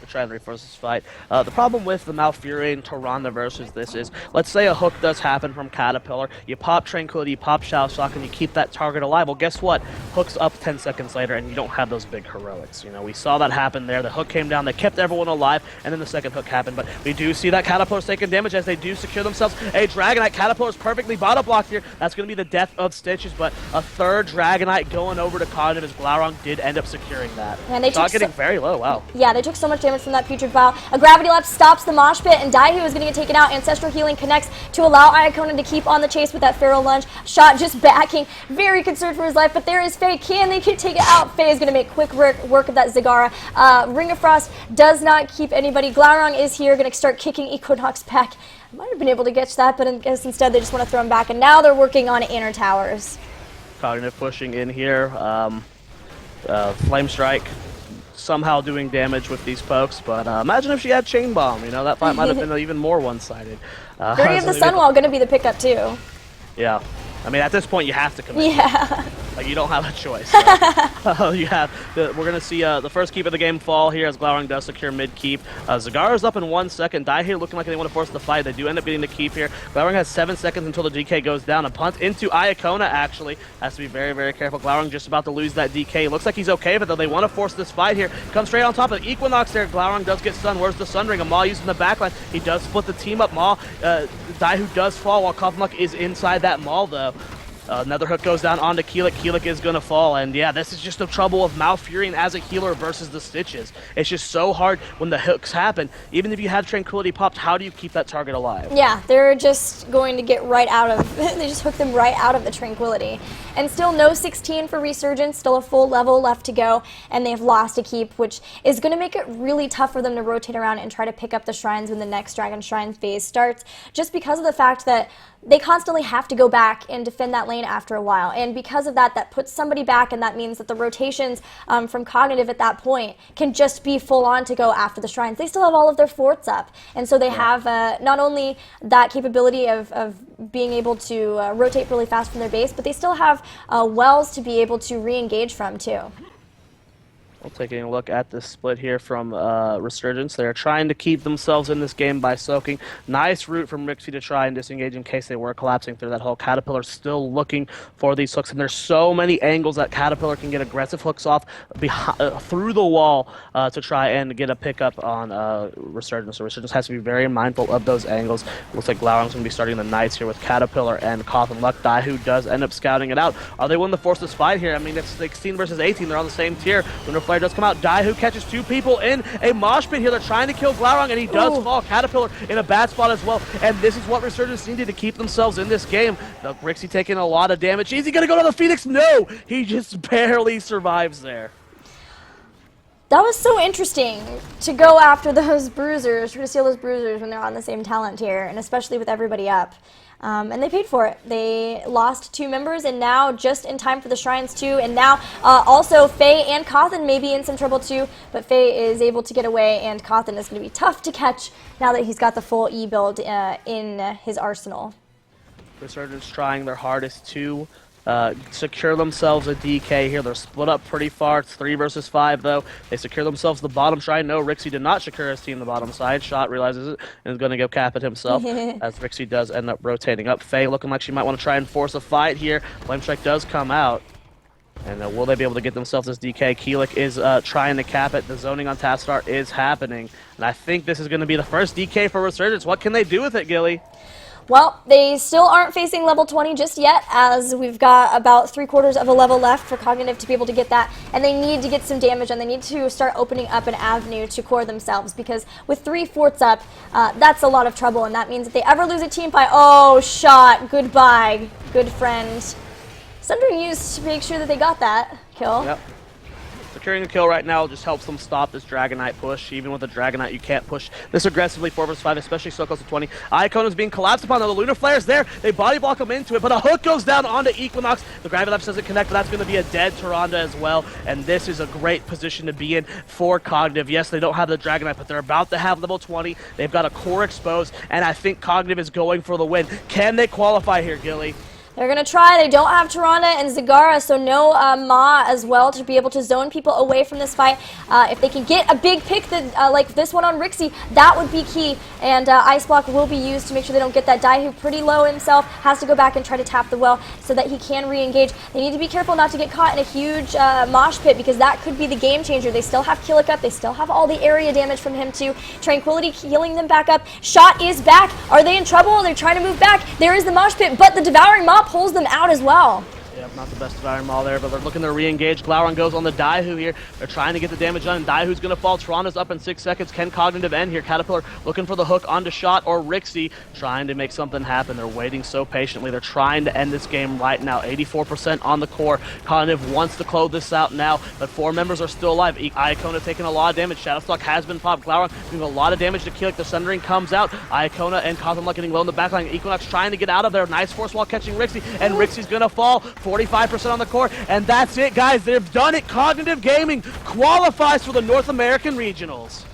Try and reforce this fight. The problem with the Malfurion Tyrande versus this is, let's say a hook does happen from Caterpillar, you pop Tranquility, you pop Shadow Shock, and you keep that target alive. Well, guess what? Hook's up 10 seconds later, and you don't have those big heroics. You know, we saw that happen there. The hook came down, they kept everyone alive, and then the second hook happened. But we do see that Caterpillar's taking damage as they do secure themselves. A Dragonite. Caterpillar's perfectly bottom blocked here. That's going to be the death of Stitches, but a third Dragonite going over to Cognitive as Glaurung did end up securing that. And they took getting very low. Wow. Yeah, they took so much damage from that Putrid Bile. A Gravity Lapse stops the mosh pit, and Daihu is going to get taken out. Ancestral Healing connects to allow Iacona to keep on the chase with that Feral Lunge. Shot just backing, very concerned for his life, but there is Faye. Can they take it out? Faye is going to make quick work of that Zagara. Ring of Frost does not keep anybody. Glaurung is here, going to start kicking Equinox back. Might have been able to catch that, but I guess instead they just want to throw him back, and now they're working on inner towers. Cognitive pushing in here. Flame Strike somehow doing damage with these pokes, but imagine if she had Chain Bomb. You know, that fight might have been even more one-sided. Fury of the Sunwall going to be the pickup too. Yeah. I mean, at this point, you have to commit. Yeah. Like, you don't have a choice. So, we're going to see the first keep of the game fall here as Glaurung does secure mid-keep. Zagara's up in 1 second. Daihu looking like they want to force the fight. They do end up getting the keep here. Glaurung has 7 seconds until the DK goes down. A punt into Iacona, actually. Has to be very, very careful. Glaurung just about to lose that DK. Looks like he's okay, but though they want to force this fight here. Comes straight on top of Equinox there. Glaurung does get stunned. Where's the Sun Ring? A Maw using the backline. He does split the team up. Maw, Daihu does fall while Coffin Luck is inside that Maw, though. Another hook goes down onto Keelik. Keelik is going to fall, and yeah, this is just the trouble of Malfurion as a healer versus the Stitches. It's just so hard when the hooks happen. Even if you have Tranquility popped, how do you keep that target alive? Yeah, they're just going to get right out of, they just hook them right out of the Tranquility. And still no 16 for Resurgence, still a full level left to go, and they've lost a keep, which is going to make it really tough for them to rotate around and try to pick up the shrines when the next Dragon Shrine phase starts, just because of the fact that they constantly have to go back and defend that lane after a while. And because of that, that puts somebody back, and that means that the rotations from Cognitive at that point can just be full on to go after the shrines. They still have all of their forts up. And so they have not only that capability of being able to rotate really fast from their base, but they still have wells to be able to re-engage from too. Well, taking a look at this split here from Resurgence, they're trying to keep themselves in this game by soaking. Nice route from Rixie to try and disengage in case they were collapsing through that hole. Caterpillar still looking for these hooks, and there's so many angles that Caterpillar can get aggressive hooks off through the wall to try and get a pickup on Resurgence. So Resurgence has to be very mindful of those angles. Looks like Glaurung's going to be starting the Knights here with Caterpillar and Cawthon Luck. Who does end up scouting it out. Are they willing to force this fight here? I mean, it's 16 versus 18. They're on the same tier. Flare does come out. Who catches two people in a mosh pit here. They're trying to kill Glaurung, and he does fall. Caterpillar in a bad spot as well. And this is what Resurgence needed to keep themselves in this game. Now, Rixie taking a lot of damage. Is he going to go to the Phoenix? No! He just barely survives there. That was so interesting to go after those bruisers, try to steal those bruisers when they're on the same talent tier, and especially with everybody up. And they paid for it. They lost 2 members, and now just in time for the Shrines too. And now also Faye and Cawthon may be in some trouble too, but Faye is able to get away, and Cawthon is going to be tough to catch now that he's got the full E build in his arsenal. Resurgence trying their hardest to secure themselves a DK here. They're split up pretty far. It's 3 versus 5 though. They secure themselves the bottom shrine. No, Rixie did not secure his team the bottom side. Shot realizes it and is going to go cap it himself as Rixie does end up rotating up. Faye looking like she might want to try and force a fight here. Flame Strike does come out. And will they be able to get themselves this DK? Keelik is trying to cap it. The zoning on Tastar is happening. And I think this is going to be the first DK for Resurgence. What can they do with it, Gilly? Well, they still aren't facing level 20 just yet, as we've got about 3/4 of a level left for Cognitive to be able to get that, and they need to get some damage, and they need to start opening up an avenue to core themselves, because with 3 forts up, that's a lot of trouble, and that means if they ever lose a team fight, oh, shot, goodbye, good friend. Sundering used to make sure that they got that kill. Yep. Securing a kill right now just helps them stop this Dragonite push. Even with a Dragonite, you can't push this aggressively 4 versus 5, especially so close to 20. Icon is being collapsed upon. The Lunar Flare's there. They body block him into it, but a hook goes down onto Equinox. The Gravilepse doesn't connect, but that's going to be a dead Tyrande as well. And this is a great position to be in for Cognitive. Yes, they don't have the Dragonite, but they're about to have level 20. They've got a core exposed, and I think Cognitive is going for the win. Can they qualify here, Gilly? They're going to try. They don't have Tyrande and Zagara, so no Ma as well to be able to zone people away from this fight. If they can get a big pick that, like this one on Rixie, that would be key. And Ice Block will be used to make sure they don't get that. Who pretty low himself, has to go back and try to tap the well so that he can re-engage. They need to be careful not to get caught in a huge mosh pit, because that could be the game changer. They still have Keelik up. They still have all the area damage from him too. Tranquility healing them back up. Shot is back. Are they in trouble? They're trying to move back. There is the mosh pit, but the Devouring Maw pulls them out as well. Yep, not the best Devouring Maw there, but they're looking to re-engage. Glaurung goes on the Who here. They're trying to get the damage done, and Who's going to fall. Tyrande's up in 6 seconds. Can Cognitive end here? Caterpillar looking for the hook onto Shot or Rixie, trying to make something happen. They're waiting so patiently. They're trying to end this game right now. 84% on the core. Cognitive wants to close this out now, but 4 members are still alive. Iacona taking a lot of damage. Shadowstalk has been popped. Glaurung doing a lot of damage to Keelik. The Sundering comes out. Iacona and Cawthon Luck getting low in the backline. Equinox trying to get out of there. Nice force while catching Rixie, and Rixie's going to fall. 45% on the core, and that's it, guys. They've done it. Cognitive Gaming qualifies for the North American Regionals.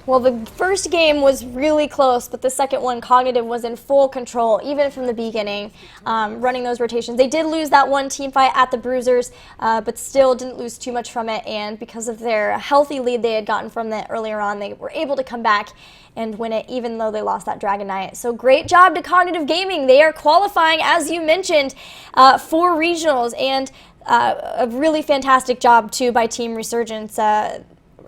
Well, the first game was really close, but the second one, Cognitive was in full control, even from the beginning, running those rotations. They did lose that one team fight at the Bruisers, but still didn't lose too much from it, and because of their healthy lead they had gotten from it earlier on, they were able to come back and win it, even though they lost that Dragonite. So great job to Cognitive Gaming. They are qualifying, as you mentioned, for regionals, and a really fantastic job, too, by Team Resurgence.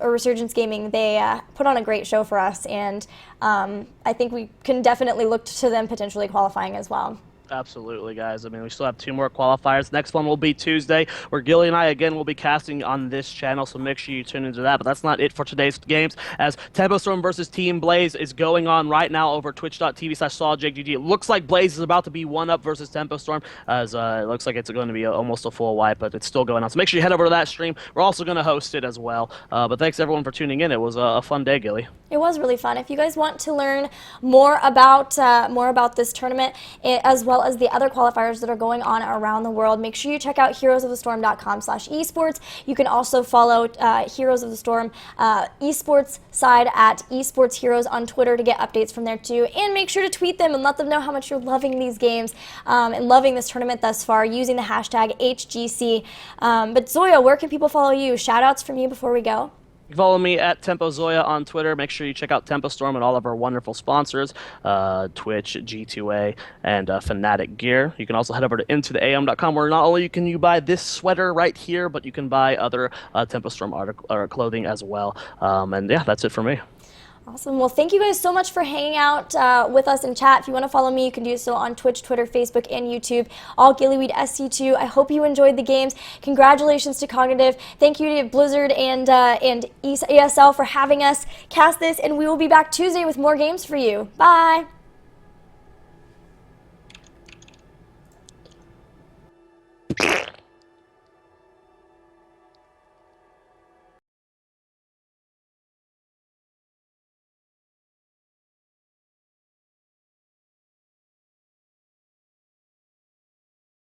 Resurgence Gaming. They put on a great show for us, and I think we can definitely look to them potentially qualifying as well. Absolutely, guys. I mean, we still have 2 more qualifiers. Next one will be Tuesday, where Gilly and I, again, will be casting on this channel, so make sure you tune into that. But that's not it for today's games, as Tempo Storm versus Team Blaze is going on right now over twitch.tv/SawJakeGG. It looks like Blaze is about to be 1-up versus Tempo Storm, as it looks like it's going to be almost a full wipe, but it's still going on. So make sure you head over to that stream. We're also going to host it as well. But thanks, everyone, for tuning in. It was a fun day, Gilly. It was really fun. If you guys want to learn more about this tournament, as well as the other qualifiers that are going on around the world, make sure you check out heroesofthestorm.com/esports. You can also follow Heroes of the Storm esports side at esports heroes on Twitter to get updates from there too. And make sure to tweet them and let them know how much you're loving these games and loving this tournament thus far using the hashtag HGC. But Zoya, where can people follow you? Shout outs from you before we go. Follow me at Tempo Zoia on Twitter. Make sure you check out Tempo Storm and all of our wonderful sponsors, Twitch, G2A, and Fnatic Gear. You can also head over to intotheam.com where not only can you buy this sweater right here, but you can buy other Tempo Storm clothing as well. And yeah, that's it for me. Awesome. Well, thank you guys so much for hanging out with us in chat. If you want to follow me, you can do so on Twitch, Twitter, Facebook, and YouTube. All Gillyweed SC2. I hope you enjoyed the games. Congratulations to Cognitive. Thank you to Blizzard and ESL for having us cast this, and we will be back Tuesday with more games for you. Bye.